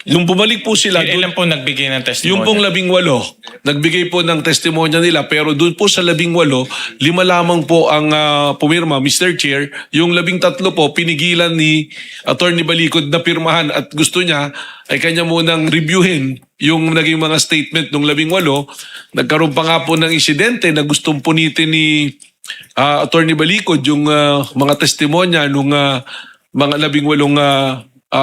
Nung bumalik po sila, Ilan po nagbigay ng testimony? yung pong 18, nagbigay po ng testimonya nila, pero doon po sa 18, 5 lamang po ang pumirma, Mr. Chair. Yung 13 po, pinigilan ni Attorney Balicod na pirmahan at gusto niya ay kanya munang reviewin yung naging mga statement ng 18. Nagkaroon pa nga po ng insidente na gustong punitin ni Attorney Balicod yung mga testimonya nung mga 18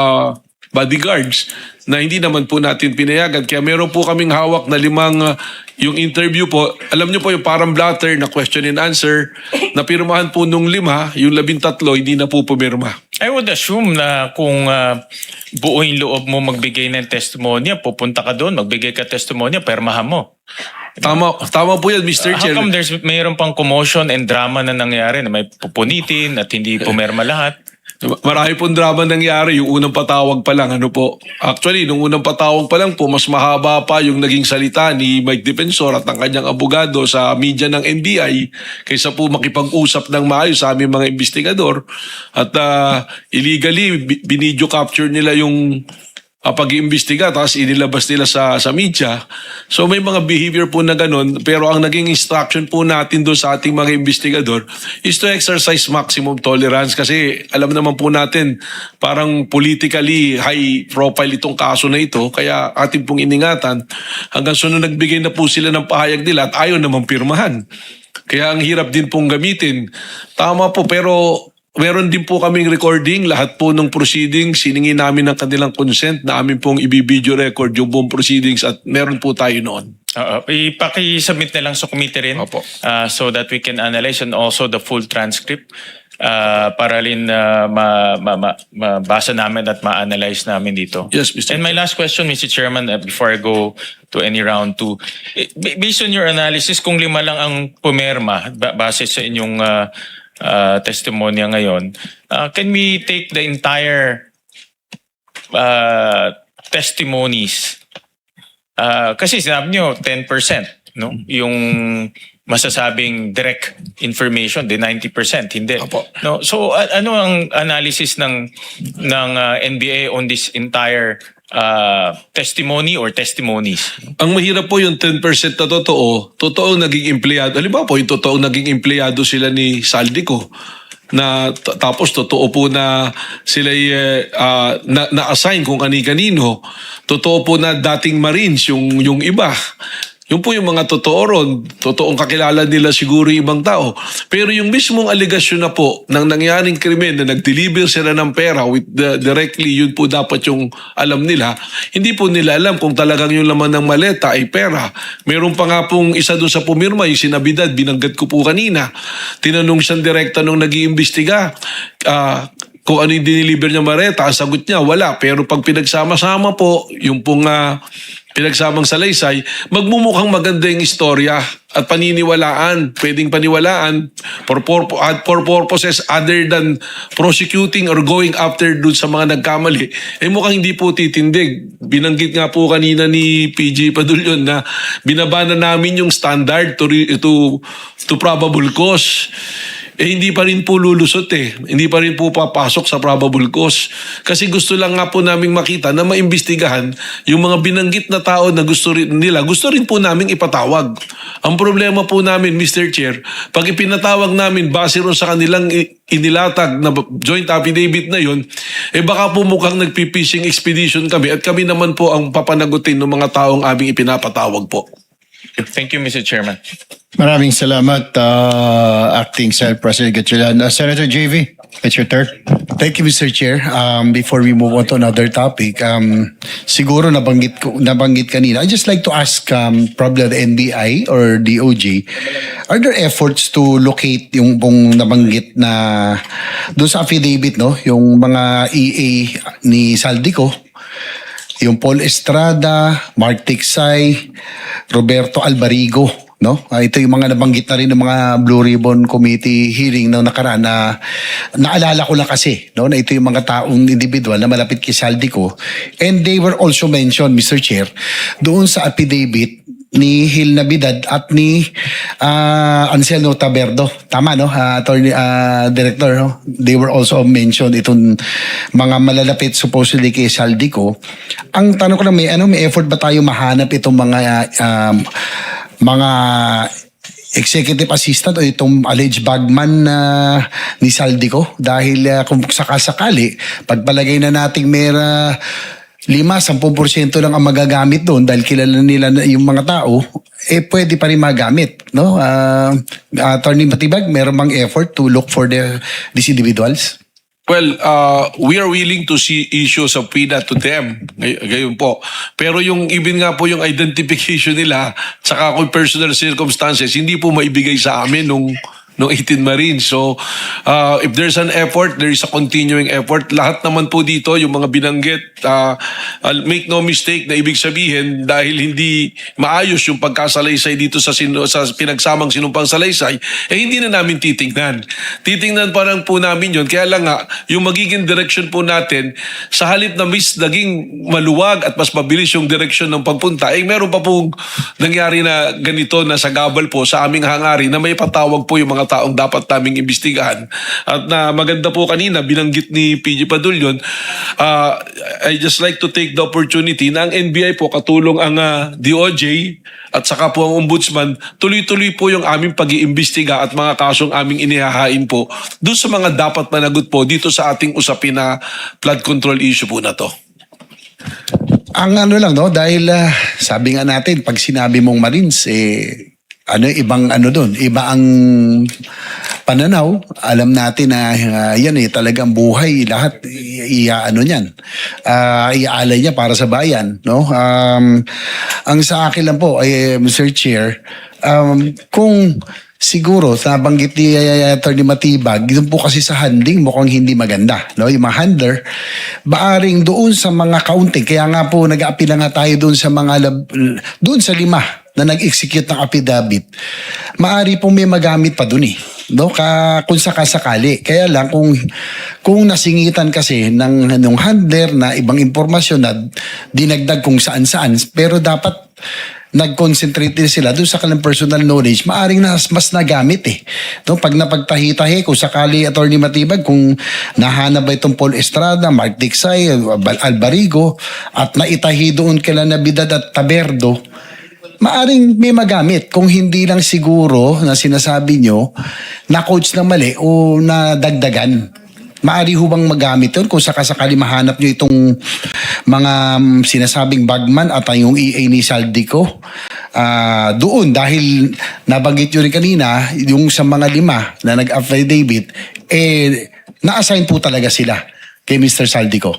bodyguards na hindi naman po natin pinayagan. Kaya meron po kaming hawak na 5 yung interview po. Alam niyo po yung parang blatter na question and answer na pirmahan po nung 5, yung 13 hindi na po pumirma. I would assume na kung buo yung loob mo magbigay ng testimonya, pupunta ka doon, magbigay ka testimonya, permahan mo. Tama po yan, Mr. How Chair. come mayroon pang commotion and drama na nangyari na may pupunitin at hindi pumirma lahat? Marami pong drama nangyari. Yung unang patawag pa lang, actually, nung unang patawag pa lang po, mas mahaba pa yung naging salita ni Mike Defensor at ang kanyang abogado sa media ng NBI kaysa po makipag-usap ng maayos sa aming mga investigador. At illegally, binidyo capture nila yung pag-iimbestiga, tapos inilabas nila sa media. So may mga behavior po na ganun, pero ang naging instruction po natin doon sa ating mga investigador is to exercise maximum tolerance kasi alam naman po natin parang politically high profile itong kaso na ito, kaya ating pong iningatan hanggang sunod nagbigay na po sila ng pahayag nila at ayaw namang pirmahan. Kaya ang hirap din pong gamitin. Tama po, pero meron din po kaming recording, lahat po ng proceedings, siningi namin ng kanilang consent na amin pong i-video record yung buong proceedings at meron po tayo noon. Ipaki-submit na lang sa committee rin Opo. so that we can analyze and also the full transcript para rin mabasa namin at ma-analyze namin dito. Yes, Mr. And my last question, Mr. Chairman, before I go to any round 2. Based on your analysis, kung 5 lang ang pumirma, base sa inyong testimonya ngayon, can we take the entire testimonies? Kasi sinabi nyo 10%, no? Yung masasabing direct information, the 90%, hindi. Opo. No? So ano ang analysis ng NBA on this entire testimony or testimonies? Ang mahirap po yung 10% na totoong naging empleyado. Halimbawa po, yung totoong naging empleyado sila ni Saldico na tapos totoo po na sila na-assign kung kani-kanino. Totoo po na dating Marines yung iba. Yung po yung mga totoo ron, totoong kakilala nila siguro yung ibang tao. Pero yung mismong aligasyon na po ng nangyaring krimen na nag-deliver sila ng pera directly, yun po dapat yung alam nila. Hindi po nila alam kung talagang yung laman ng maleta ay pera. Meron pa nga pong isa doon sa pumirma, yung sinabidad, binanggat ko po kanina. Tinanong siyang direkta nung nag-iimbestiga, kung ano yung diniliver niya maleta, ang sagot niya, wala. Pero pag pinagsama-sama po, yung pong pinagsamang salaysay, magmumukhang maganda yung istorya at paniniwalaan. Pwedeng paniwalaan for purposes other than prosecuting or going after dun sa mga nagkamali. Mukhang hindi po titindig. Binanggit nga po kanina ni PG Padulyon na binaba na namin yung standard to probable cause. Hindi pa rin po lulusot Hindi pa rin po papasok sa probable cause. Kasi gusto lang nga po naming makita na maimbestigahan yung mga binanggit na tao na gusto rin po naming ipatawag. Ang problema po namin, Mr. Chair, pag ipinatawag namin base ron sa kanilang inilatag na joint affidavit na yun, baka po mukhang nagpipishing expedition kami at kami naman po ang papanagutin ng mga taong aming ipinapatawag po. Thank you, Mr. Chairman. Maraming salamat, Acting Senate President Gatchalian. Senator JV. It's your turn. Thank you, Mr. Chair. Before we move on to another topic, siguro nabanggit kanina. I'd just like to ask probably the NBI or DOJ, are there efforts to locate yung pong nabanggit na doon sa affidavit, no? Yung mga EA ni Saldico, yung Paul Estrada, Mark Tiksay, Roberto Albarigo, no? Ito yung mga nabanggit na rin ng mga Blue Ribbon Committee hearing na nakaraan na naalala ko lang kasi, no, na ito yung mga taong individual na malapit kay Saldico, and they were also mentioned, Mr. Chair, doon sa affidavit ni Hil Nabidad at ni Anselmo Taberdo. Tama, no? Attorney, Director, no? They were also mentioned, itong mga malalapit supposedly kay Saldico. Ang tanong ko lang, may effort ba tayo mahanap itong mga executive assistant o itong alleged bagman ni Saldico? Dahil kung sakasakali, pagpalagay na nating mera 5-10% lang ang magagamit doon dahil kilala nila yung mga tao, pwede pa rin magamit, no? Attorney Matibag, meron bang effort to look for these individuals? Well, we are willing to see issues of PIDA to them. Gayon po. Pero yung even nga po yung identification nila, tsaka kung personal circumstances, hindi po maibigay sa amin nung 18 Marines. So, if there's an effort, there is a continuing effort. Lahat naman po dito, yung mga binanggit, I'll make no mistake na ibig sabihin dahil hindi maayos yung pagkasalaysay dito sa pinagsamang sinumpang salaysay, hindi na namin titingnan. Titingnan parang po namin yun. Kaya lang nga, yung magiging direction po natin, sa halip na naging maluwag at mas mabilis yung direction ng pagpunta, meron pa pong nangyari na ganito na sagabal po sa aming hangarin na may patawag po yung mga taong dapat naming imbestigahan. At na maganda po kanina, binanggit ni PG Padulyon, I just like to take the opportunity na ang NBI po katulong ang DOJ at saka po ang Ombudsman, tuloy-tuloy po yung aming pag-iimbestiga at mga kasong aming inihahain po doon sa mga dapat managot po dito sa ating usapin na flood control issue po na to. Ang ano lang, no, dahil sabi nga natin, pag sinabi mong Marines, ibang ano doon, iba ang pananaw. Alam natin na yan talagang buhay, lahat iaalay niya para sa bayan, no? Ang sa akin lang po ay Mr. Chair, kung siguro nabanggit ni Attorney Matibag, doon po kasi sa handling mukhang hindi maganda, no? Yung mga handler, baaring doon sa mga counting, kaya nga po nag-aapila nga tayo doon sa doon sa 5 na nag-execute ng affidavit, maari pong may magamit pa dun no? Kung sakasakali. Kaya lang kung nasingitan kasi ng handler na ibang impormasyon na dinagdag kung saan-saan, pero dapat nag-concentrate din sila doon sa kanilang personal knowledge, maaring mas nagamit no? Pag napagtahi-tahi, kung sakali, Attorney Matibag, kung nahanap ba itong Paul Estrada, Mark Tiksay, Albarigo, at naitahi doon kila Nabidad at Taberdo, maaring may magamit kung hindi lang siguro na sinasabi nyo na coach ng mali o na dagdagan. Maari hubang magamit yun kung sakasakali mahanap nyo itong mga sinasabing bagman at yung EA ni Saldico. Doon, dahil nabanggit nyo rin kanina, yung sa mga 5 na nag-affidavit, na-assign po talaga sila kay Mr. Saldico.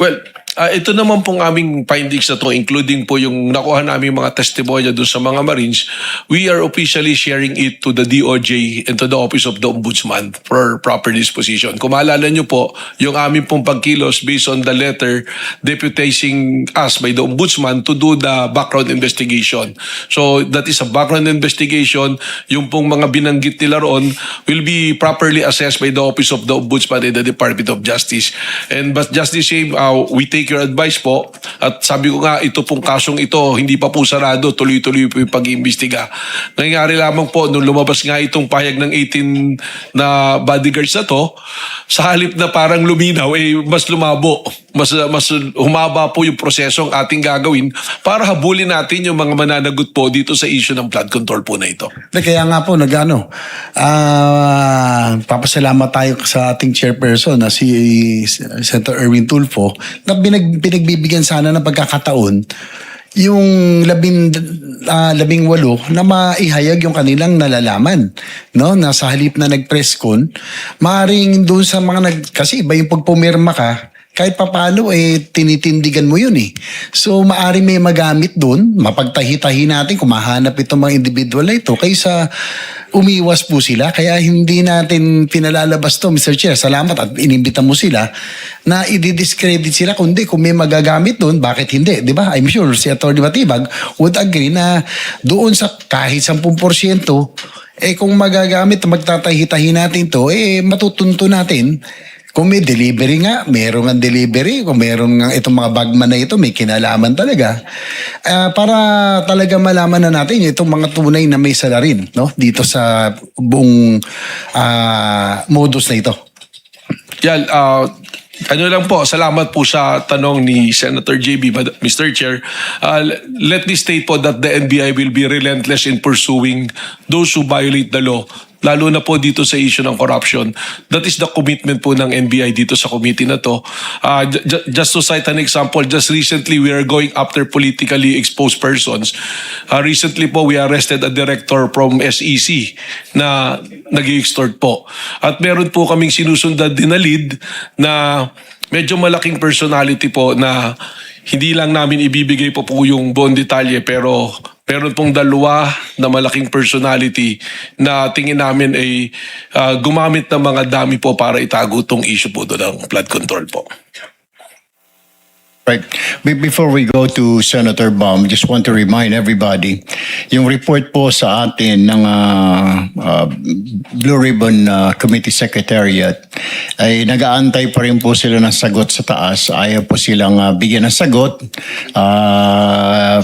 Well, ito naman pong aming findings na to, including po yung nakuha namin mga testimonya doon sa mga Marines, we are officially sharing it to the DOJ and to the Office of the Ombudsman for proper disposition. Kung maalala nyo po, yung aming pong pagkilos based on the letter deputizing us by the Ombudsman to do the background investigation. So that is a background investigation. Yung pong mga binanggit nila roon will be properly assessed by the Office of the Ombudsman and the Department of Justice. And but just the same, we take your advice po, at sabi ko nga, ito pong kasong ito, hindi pa po sarado, tuloy-tuloy po yung pag-iimbestiga. Nangyari lamang po, nung lumabas nga itong pahayag ng 18 na bodyguards na to, sa halip na parang luminaw, mas lumabo, mas humaba po yung prosesong ating gagawin para habulin natin yung mga mananagot po dito sa issue ng flood control po na ito. Kaya nga po, papasalamat tayo sa ating chairperson na si Senator Erwin Tulfo na pinagbibigyan sana ng pagkakataon yung 18 na maihayag yung kanilang nalalaman, no? Na sa halip na nag-press con, maaring doon sa mga kasi iba yung pagpumirma ka, kahit papalo tinitindigan mo yun eh. So maaari may magamit doon, mapagtahi-tahi natin kung mahanap itong mga individual na ito kaysa umiwas po sila. Kaya hindi natin pinalalabas to, Mr. Chair. Salamat at inimbita mo sila na i-discredit sila. Kundi kung may magagamit doon, bakit hindi? Di ba? I'm sure si Atty. Matibag would agree na doon sa kahit 10%, kung magagamit, magtatahi-tahi natin to, matutunto natin. Kung may delivery nga, meron nga delivery. Kung meron nga itong mga bagman na ito, may kinalaman talaga. Para talaga malaman na natin itong mga tunay na may salarin, no? Dito sa buong modus na ito. Yan, ano lang po, salamat po sa tanong ni Senator JB, Mr. Chair. Let me state po that the NBI will be relentless in pursuing those who violate the law, lalo na po dito sa issue ng corruption. That is the commitment po ng NBI dito sa committee na to. Just to cite an example, just recently we are going after politically exposed persons. Recently po we arrested a director from SEC na nag-extort po. At meron po kaming sinusundan din na lead na medyo malaking personality po na hindi lang namin ibibigay po yung buong detalye, pero meron pong dalawa na malaking personality na tingin namin ay gumamit ng mga dami po para itago tong issue po doon ng flood control po. Right. Before we go to Senator Baum, just want to remind everybody, yung report po sa atin ng Blue Ribbon Committee Secretariat ay nag-aantay pa rin po sila ng sagot sa taas. Ayaw po silang bigyan ng sagot.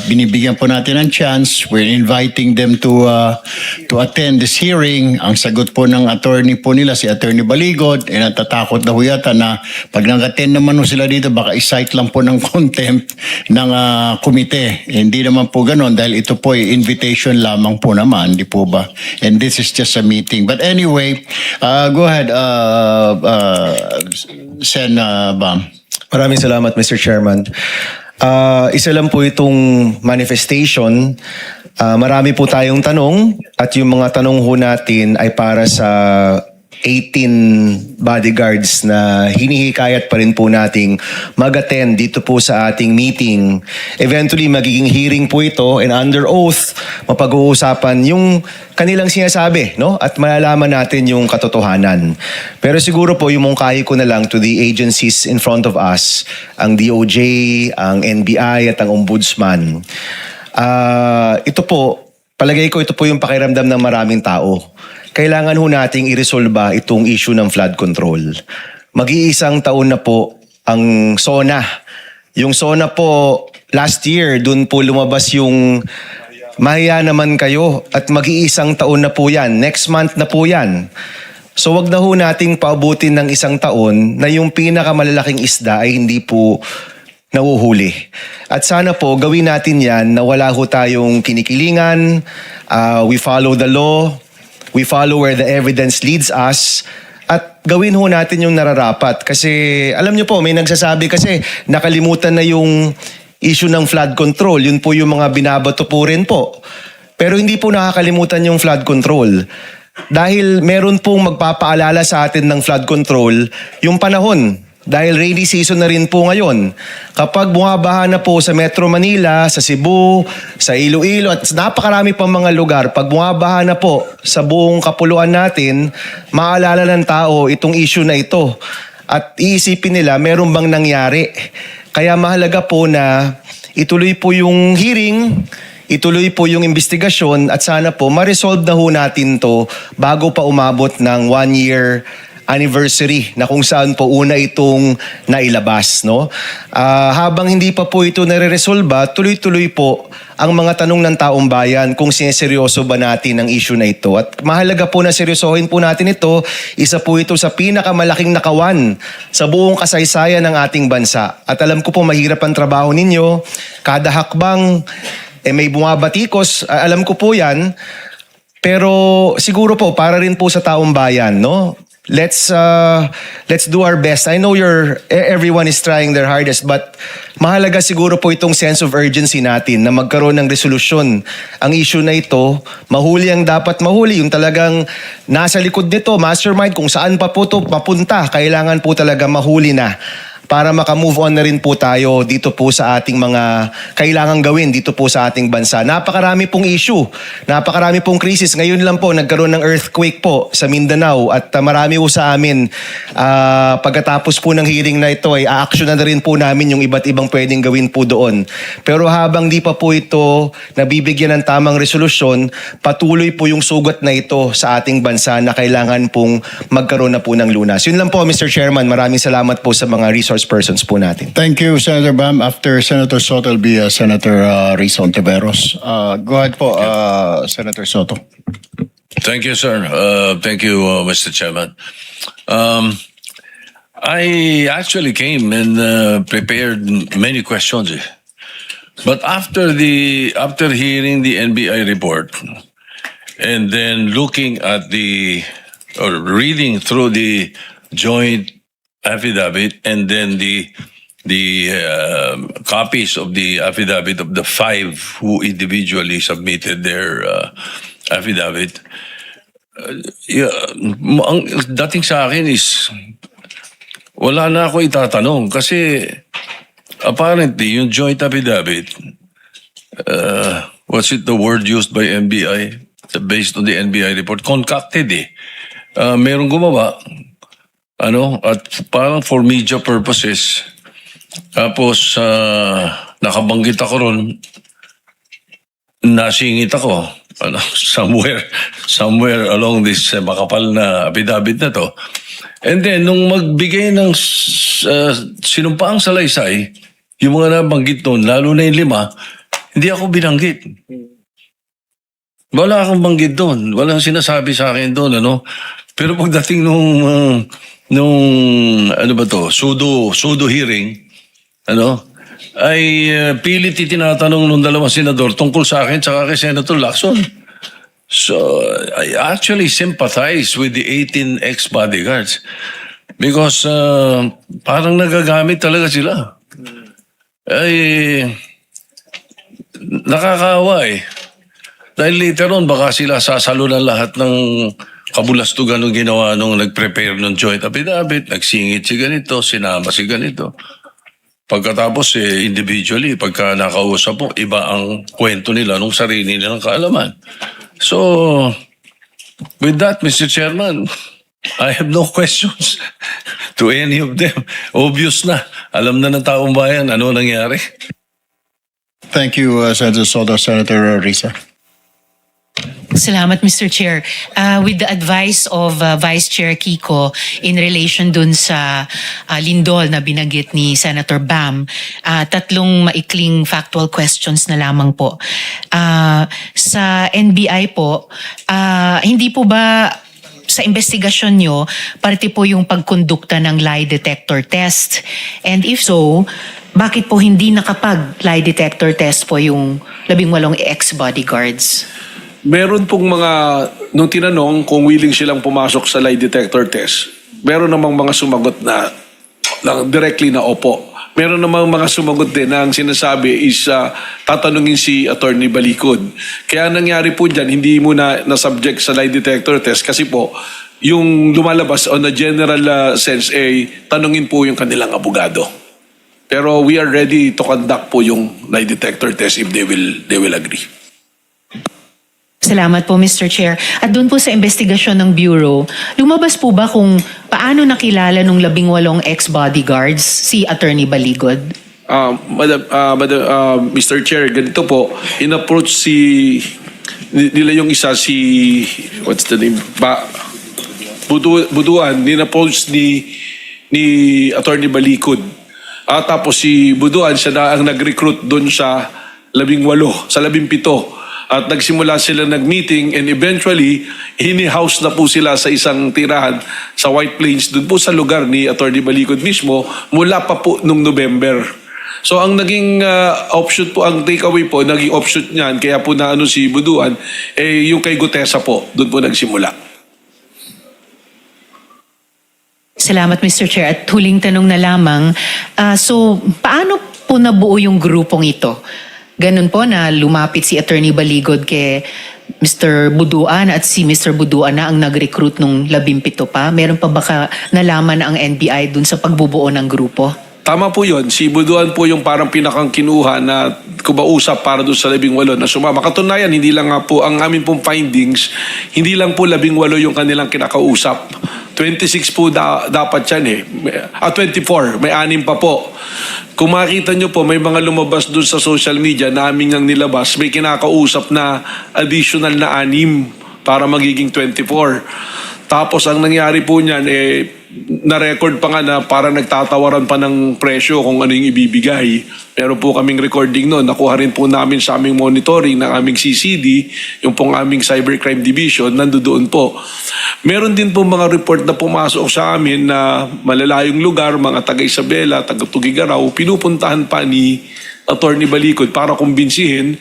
Binibigyan po natin ng chance. We're inviting them to attend this hearing. Ang sagot po ng attorney po nila, si Attorney Baligod, natatakot na ho yata na pag nag-attend naman ho sila dito, baka i-cite lang po ng contempt ng komite. Hindi naman po ganon dahil ito po ay invitation lamang po naman, di po ba? And this is just a meeting. But anyway, go ahead, Sen. Bam. Maraming salamat, Mr. Chairman. Isa lang po itong manifestation. Marami po tayong tanong at yung mga tanong ho natin ay para sa 18 bodyguards na hinihikayat pa rin po nating mag-attend dito po sa ating meeting. Eventually, magiging hearing po ito and under oath, mapag-uusapan yung kanilang sinasabi, no? At malalaman natin yung katotohanan. Pero siguro po, yung mungkahi ko na lang to the agencies in front of us, ang DOJ, ang NBI at ang Ombudsman. Ito po, palagay ko ito po yung pakiramdam ng maraming tao. Kailangan ho nating iresolba itong issue ng flood control. Mag-iisang taon na po ang SONA. Yung SONA po, last year, dun po lumabas yung mahiya naman kayo at mag-iisang taon na po yan. Next month na po yan. So wag na ho nating paabutin ng isang taon na yung pinakamalalaking isda ay hindi po nahuhuli. At sana po gawin natin yan na wala ho tayong kinikilingan, we follow the law, we follow where the evidence leads us, at gawin ho natin yung nararapat. Kasi alam nyo po, may nagsasabi kasi nakalimutan na yung issue ng flood control. Yun po yung mga binabato po rin po. Pero hindi po nakakalimutan yung flood control. Dahil meron pong magpapaalala sa atin ng flood control yung panahon. Dahil rainy season na rin po ngayon. Kapag bumabaha na po sa Metro Manila, sa Cebu, sa Iloilo at napakarami pang mga lugar, pag bumabaha na po sa buong kapuluan natin, maalala ng tao itong issue na ito. At iisipin nila, meron bang nangyari? Kaya mahalaga po na ituloy po yung hearing, ituloy po yung investigasyon at sana po ma-resolve na ho natin to bago pa umabot ng 1 year anniversary na kung saan po una itong nailabas, no? Habang hindi pa po ito nare-resolba, tuloy-tuloy po ang mga tanong ng taong bayan kung sineseryoso ba natin ang issue na ito. At mahalaga po na seryosohin po natin ito. Isa po ito sa pinakamalaking nakawan sa buong kasaysayan ng ating bansa. At alam ko po mahirap ang trabaho ninyo. Kada hakbang may bumabatikos. Alam ko po yan. Pero siguro po para rin po sa taong bayan, no? let's do our best. I know everyone is trying their hardest, but mahalaga siguro po itong sense of urgency natin na magkaroon ng resolusyon. Ang issue na ito, mahuli ang dapat mahuli, yung talagang nasa likod nito, mastermind, kung saan pa po ito mapunta, kailangan po talaga mahuli na para makamove on na rin po tayo dito po sa ating mga kailangang gawin dito po sa ating bansa. Napakarami pong issue, napakarami pong krisis. Ngayon lang po, nagkaroon ng earthquake po sa Mindanao at marami po sa amin. Pagkatapos po ng hearing na ito ay a-action na rin po namin yung iba't ibang pwedeng gawin po doon. Pero habang di pa po ito nabibigyan ng tamang resolusyon, patuloy po yung sugat na ito sa ating bansa na kailangan pong magkaroon na po ng lunas. Yun lang po, Mr. Chairman. Maraming salamat po sa mga resource persons po natin. Thank you, Senator Bam. After Senator Soto will be Senator Risa Ontiveros. Go ahead po, Senator Soto. Thank you, sir. Thank you, Mr. Chairman. I actually came and prepared many questions. But after hearing the NBI report and then looking at or reading through the joint affidavit and then the copies of the affidavit of the 5 who individually submitted their affidavit, ang dating sa akin is wala na ako itatanong kasi apparently yung joint affidavit, what's it the word used by NBI based on the NBI report, concocted merong gumawa at parang for media purposes. Tapos nakabanggit ako ron, nasingit ako somewhere along this makapal na affidavit na to. And then nung magbigay ng sinumpaang salaysay, yung mga nabanggit doon, lalo na yung 5, hindi ako binanggit. Wala akong banggit doon. Walang sinasabi sa akin doon, Pero pagdating nung pseudo hearing, ay pilit tinatanong nung 2 senador tungkol sa akin tsaka kay Senator Lacson. So I actually sympathize with the 18 ex-bodyguards because parang nagagamit talaga sila. Ay nakakaawa Dahil later on baka sila sasalunan lahat ng kabulastugan ng ginawa nung nag-prepare ng joint affidavit, nagsingit si ganito, sinama si ganito. Pagkatapos individually, pagka nakausap po, iba ang kwento nila nung sarili nilang kaalaman. So, with that, Mr. Chairman, I have no questions to any of them. Obvious na. Alam na ng taong bayan ano nangyari. Thank you, Senator Soto. Senator Risa. Salamat, Mr. Chair. With the advice of Vice Chair Kiko in relation dun sa lindol na binanggit ni Senator Bam, 3 maikling factual questions na lamang po. Sa NBI po, hindi po ba sa investigasyon nyo, parte po yung pagkondukta ng lie detector test? And if so, bakit po hindi nakapag-lie detector test po yung 18 ex-bodyguards? Meron pong nung tinanong kung willing silang pumasok sa lie detector test, meron namang mga sumagot na directly na opo. Meron namang mga sumagot din na ang sinasabi is tatanungin si Attorney Balikod. Kaya nangyari po dyan, hindi muna na-subject sa lie detector test kasi po, yung lumalabas on a general sense, tanungin po yung kanilang abogado. Pero we are ready to conduct po yung lie detector test if they will agree. Salamat po, Mr. Chair. At doon po sa investigasyon ng Bureau, lumabas po ba kung paano nakilala nung 18 ex-bodyguards si Attorney Baligod? Mr. Chair, ganito po, in-approach nila yung isa what's the name? Buduan, in-approach ni Attorney Balikod. Tapos si Buduan, siya na ang nag-recruit doon sa 18, sa 17. At nagsimula sila nag-meeting and eventually, hini-house na po sila sa isang tirahan sa White Plains, doon po sa lugar ni Attorney Balikod mismo, mula pa po nung November. So ang naging option po, ang takeaway po, naging option niyan, kaya po naano si Buduan, yung kay Gutesa po, doon po nagsimula. Salamat, Mr. Chair. At huling tanong na lamang, so paano po nabuo yung grupong ito? Ganun po na lumapit si Attorney Baligod kay Mr. Buduan at si Mr. Buduan na ang nag-recruit nung 17 pa. Meron pa baka nalaman ang NBI dun sa pagbubuo ng grupo? Tama po yun. Si Buduan po yung parang pinakang kinuha na kumausap para doon sa 18 na sumama. Katunayan, hindi lang nga po, ang amin pong findings, hindi lang po 18 yung kanilang kinakausap. 26 po dapat yan eh. 24, may 6 pa po. Kung makikita nyo po, may mga lumabas doon sa social media na aming ang nilabas, may kinakausap na additional na 6 para magiging 24. Tapos ang nangyari po niyan, na-record pa nga na para nagtatawaran pa ng presyo kung ano yung ibibigay. Meron po kaming recording noon. Nakuha rin po namin sa aming monitoring ng aming CCD, yung pong aming Cybercrime Division, nandoon po. Meron din po mga report na pumasok sa amin na malalayong lugar, mga taga Isabela, taga Tugigaraw, pinupuntahan pa ni Attorney Balicod para kumbinsihin.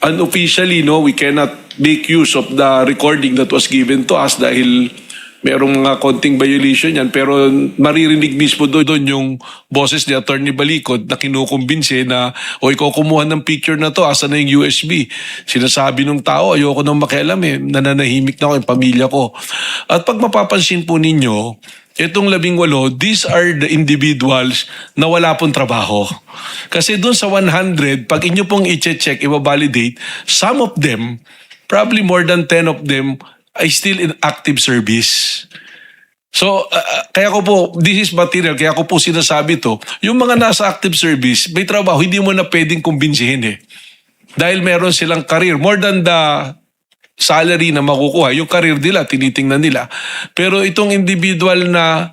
Unofficially, no, we cannot make use of the recording that was given to us dahil merong mga konting violation yan, pero maririnig mismo doon yung boses ni Attorney Balicod na kinukumbinse na o ikaw kumuha ng picture na to, asa na yung USB. Sinasabi nung tao, ayoko nang makialam nananahimik na ako yung pamilya ko. At pag mapapansin po ninyo, itong 18, these are the individuals na wala pong trabaho. Kasi doon sa 100, pag inyo pong i-check, i-validate, some of them, probably more than 10 of them, ay still in active service. So, kaya ko po, this is material, kaya ko po sinasabi to, yung mga nasa active service, may trabaho, hindi mo na pwedeng kumbinsihin Dahil meron silang career, more than the salary na makukuha, yung career nila, tinitingnan nila. Pero itong individual na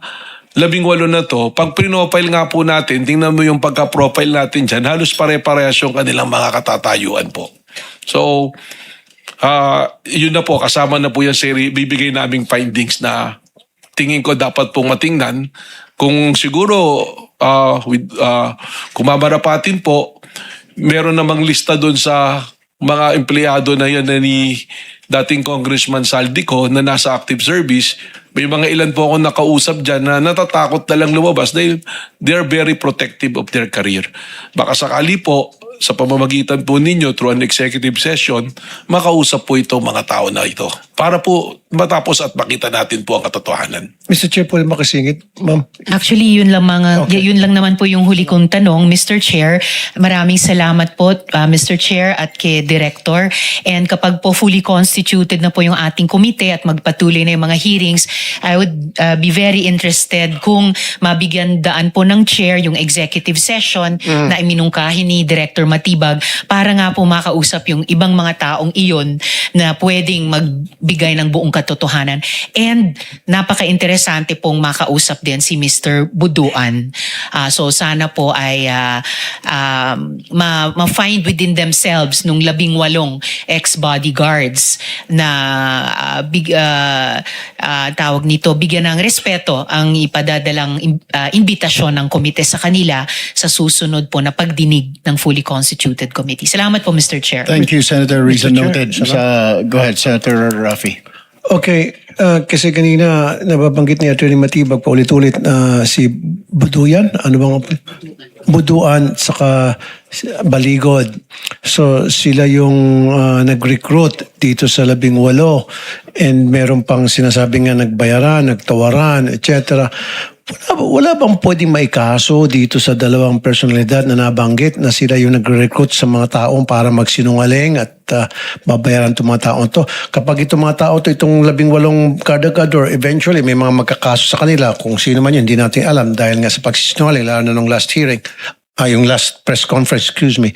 18 na to, pag pinofile nga po natin, tingnan mo yung pagka-profile natin dyan, halos pare-parehas yung kanilang mga katatayuan po. So, yun na po, kasama na po yung bibigay naming findings na tingin ko dapat pong matingnan. Kung siguro, kung mamarapatin po, meron namang lista doon sa mga empleyado na yan na ni dating Congressman Saldico na nasa active service. May mga ilan po ako nakausap dyan na natatakot na lang lumabas dahil they're very protective of their career. Baka sakali po, sa pamamagitan po ninyo through an executive session, makausap po itong mga tao na ito para po matapos at makita natin po ang katotohanan. Mr. Chair, po makasingit, ma'am. Actually, yun lang yun lang naman po yung huli kong tanong, Mr. Chair. Maraming salamat po, Mr. Chair at kay Director. And kapag po fully constituted na po yung ating komite at magpatuloy na yung mga hearings, I would be very interested kung mabigyan daan po ng chair yung executive session na iminungkahi ni Director Matibag para nga po makausap yung ibang mga taong iyon na pwedeng magbigay ng buong katotohanan. And napaka-interesante pong makausap din si Mr. Buduan. So sana po ay ma-find within themselves nung 18 ex-bodyguards na tawag nito, bigyan ng respeto ang ipadadalang imbitasyon ng komite sa kanila sa susunod po na pagdinig ng fully constituted committee. Salamat po, Mr. Chair. Thank you, Senator Risa. Mr. Chair, Noted. Go ahead, Senator Raffy. Okay, kasi kanina nababanggit ni Attorney Matibag paulit-ulit na si Buduan, Buduan saka Baligod. So sila yung nag-recruit dito sa 18 and meron pang sinasabi nga nagbayaran, nagtawaran, etc. Wala bang pwedeng maikaso dito sa dalawang personalidad na nabanggit na sila yung nagre-recruit sa mga taong para magsinungaling at babayaran itong mga taong to? Kapag itong mga tao to, itong 18 kardagador, eventually may mga magkakaso sa kanila. Kung sino man yun, hindi natin alam dahil nga sa pagsisinungaling, lalo na nung last hearing, yung last press conference, excuse me.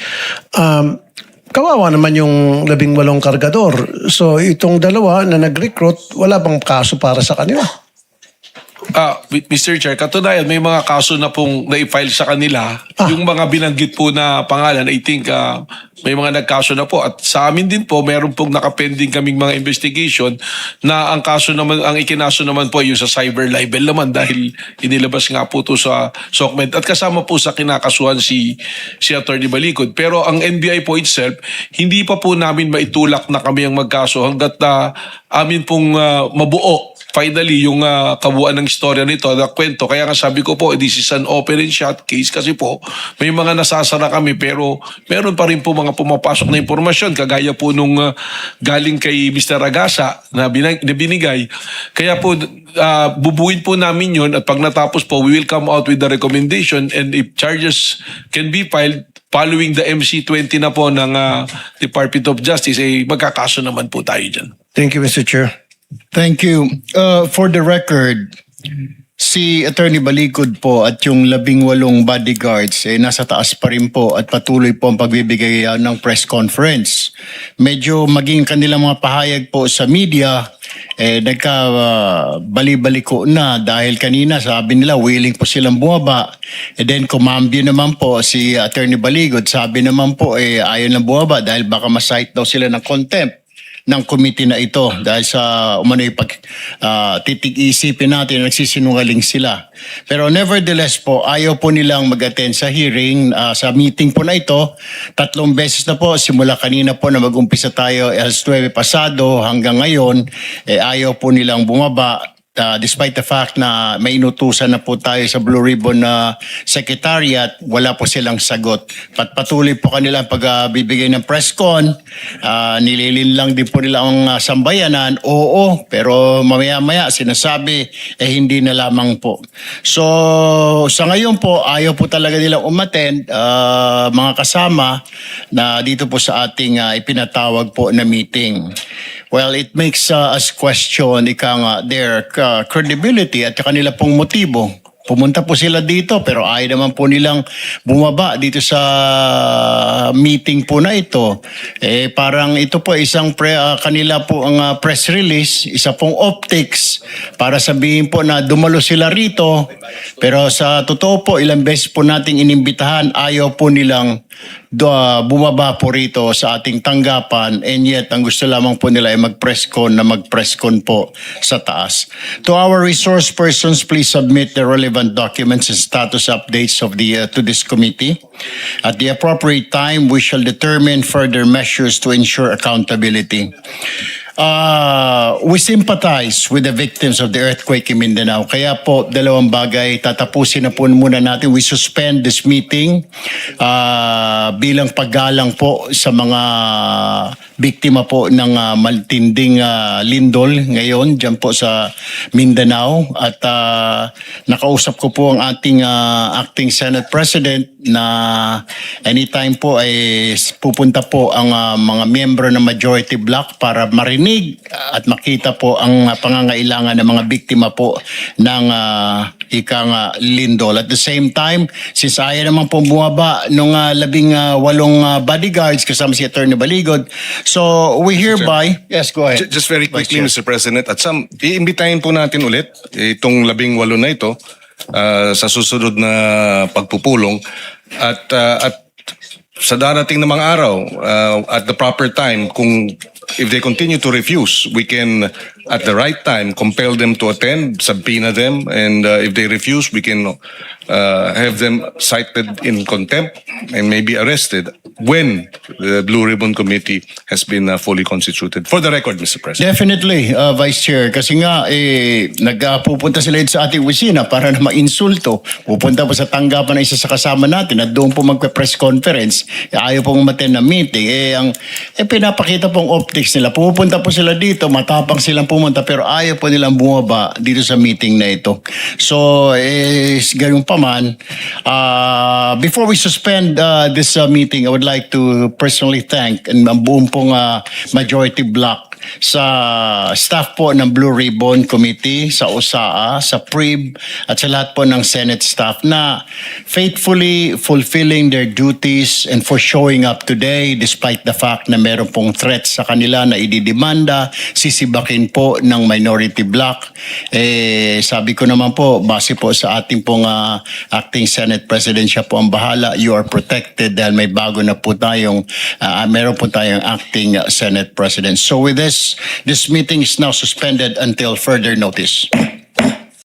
Kawawa naman yung 18 kargador. So itong dalawa na nag-recruit, wala bang kaso para sa kanila? Mr. Chair, katunayan may mga kaso na pong na-file sa kanila. Yung mga binanggit po na pangalan, I think may mga nagkaso na po. At sa amin din po, meron pong nakapending kaming mga investigation na ang kaso naman, ang ikinaso naman po yung sa cyber libel naman dahil inilabas nga po to sa SOCMED. At kasama po sa kinakasuhan si Attorney Balicod. Pero ang NBI po itself, hindi pa po namin maitulak na kami ang magkaso hanggat amin pong mabuo finally yung kabuuan ng istorya nito, na kwento. Kaya nga sabi ko po, this is an open and shut case kasi po may mga nasasara kami pero meron pa rin po mga pumapasok na impormasyon kagaya po nung galing kay Mr. Ragasa na binigay. Kaya po bubuin po namin yun at pag natapos po, we will come out with the recommendation, and if charges can be filed following the MC20 na po ng Department of Justice, magkakaso naman po tayo dyan. Thank you, Mr. Chair. Thank you. For the record, si Attorney Balikod po at yung 18 bodyguards nasa taas pa rin po at patuloy po ang pagbibigay ng press conference. Medyo maging kanilang mga pahayag po sa media nagka-bali-baliko na dahil kanina sabi nila willing po silang bumaba. Then kumambyo naman po si Attorney Balikod, sabi naman po ayaw na bumaba dahil baka ma-cite daw sila ng contempt ng committee na ito dahil sa umano'y titig-isipin natin nagsisinungaling sila. Pero nevertheless po, ayaw po nilang mag-attend sa hearing, sa meeting po na ito. 3 beses na po, simula kanina po na mag-umpisa tayo alas 9 pasado hanggang ngayon, ayaw po nilang bumaba. Despite the fact na may inutusan na po tayo sa Blue Ribbon na secretariat, wala po silang sagot. Patuloy po kanila pagbibigay ng press con, nililin lang din po nila ang sambayanan, oo, pero mamaya-maya sinasabi, hindi na lamang po. So, sa ngayon po, ayaw po talaga nilang umattend, mga kasama na dito po sa ating ipinatawag po na meeting. Well, it makes us question their credibility at kanila pong motibo. Pumunta po sila dito pero ayaw naman po nilang bumaba dito sa meeting po na ito. Parang ito po isang kanila po ang press release, isa pong optics para sabihin po na dumalo sila rito. Pero sa totoo po, ilang beses po nating inimbitahan, ayaw po nilang bumaba po rito sa ating tanggapan, and yet ang gusto lamang po nila ay mag-press con po sa taas. To our resource persons, please submit the relevant documents and status updates of to this committee. At the appropriate time, we shall determine further measures to ensure accountability. We sympathize with the victims of the earthquake in Mindanao. Kaya po, 2 bagay, tatapusin na po muna natin. We suspend this meeting bilang paggalang po sa mga biktima po ng matinding lindol ngayon dyan po sa Mindanao. At nakausap ko po ang ating acting Senate President na anytime po ay pupunta po ang mga miyembro ng majority bloc para marinig at makita po ang pangangailangan ng mga biktima po ng lindol. At the same time, since ayaw naman po bumaba nung 18 bodyguards kasama si Attorney Balikod, so we hereby... Yes, go ahead. Just very quickly, Vice Mr. Chair. President, at iimbitahin po natin ulit itong 18 na ito sa susunod na pagpupulong at sa darating na mga araw at the proper time, kung if they continue to refuse, we can at the right time compel them to attend, subpoena them, and if they refuse, we can have them cited in contempt and maybe arrested when the Blue Ribbon Committee has been fully constituted. For the record, Mr. President. Definitely, Vice Chair. Kasi nga, nagpupunta sila sa ating opisina para na ma-insulto. Pupunta po sa tanggapan ng isa sa kasama natin at doon po magpe-press conference. Ayaw pong umattend ng meeting. Pinapakita pong optics nila. Pupunta po sila dito, matapang silang pumunta pero ayaw po nilang bumaba dito sa meeting na ito. So, ganun pa man, before we suspend this meeting, I would like to personally thank ang buong pong majority bloc sa staff po ng Blue Ribbon Committee, sa OSAA, sa PRIB, at sa lahat po ng Senate staff na faithfully fulfilling their duties and for showing up today despite the fact na meron pong threats sa kanila na ididemanda, sisibakin po ng minority bloc. Sabi ko naman po, base po sa ating pong acting Senate President, siya po ang bahala. You are protected dahil may bago na po tayong, meron po tayong acting Senate President. So with this meeting is now suspended until further notice.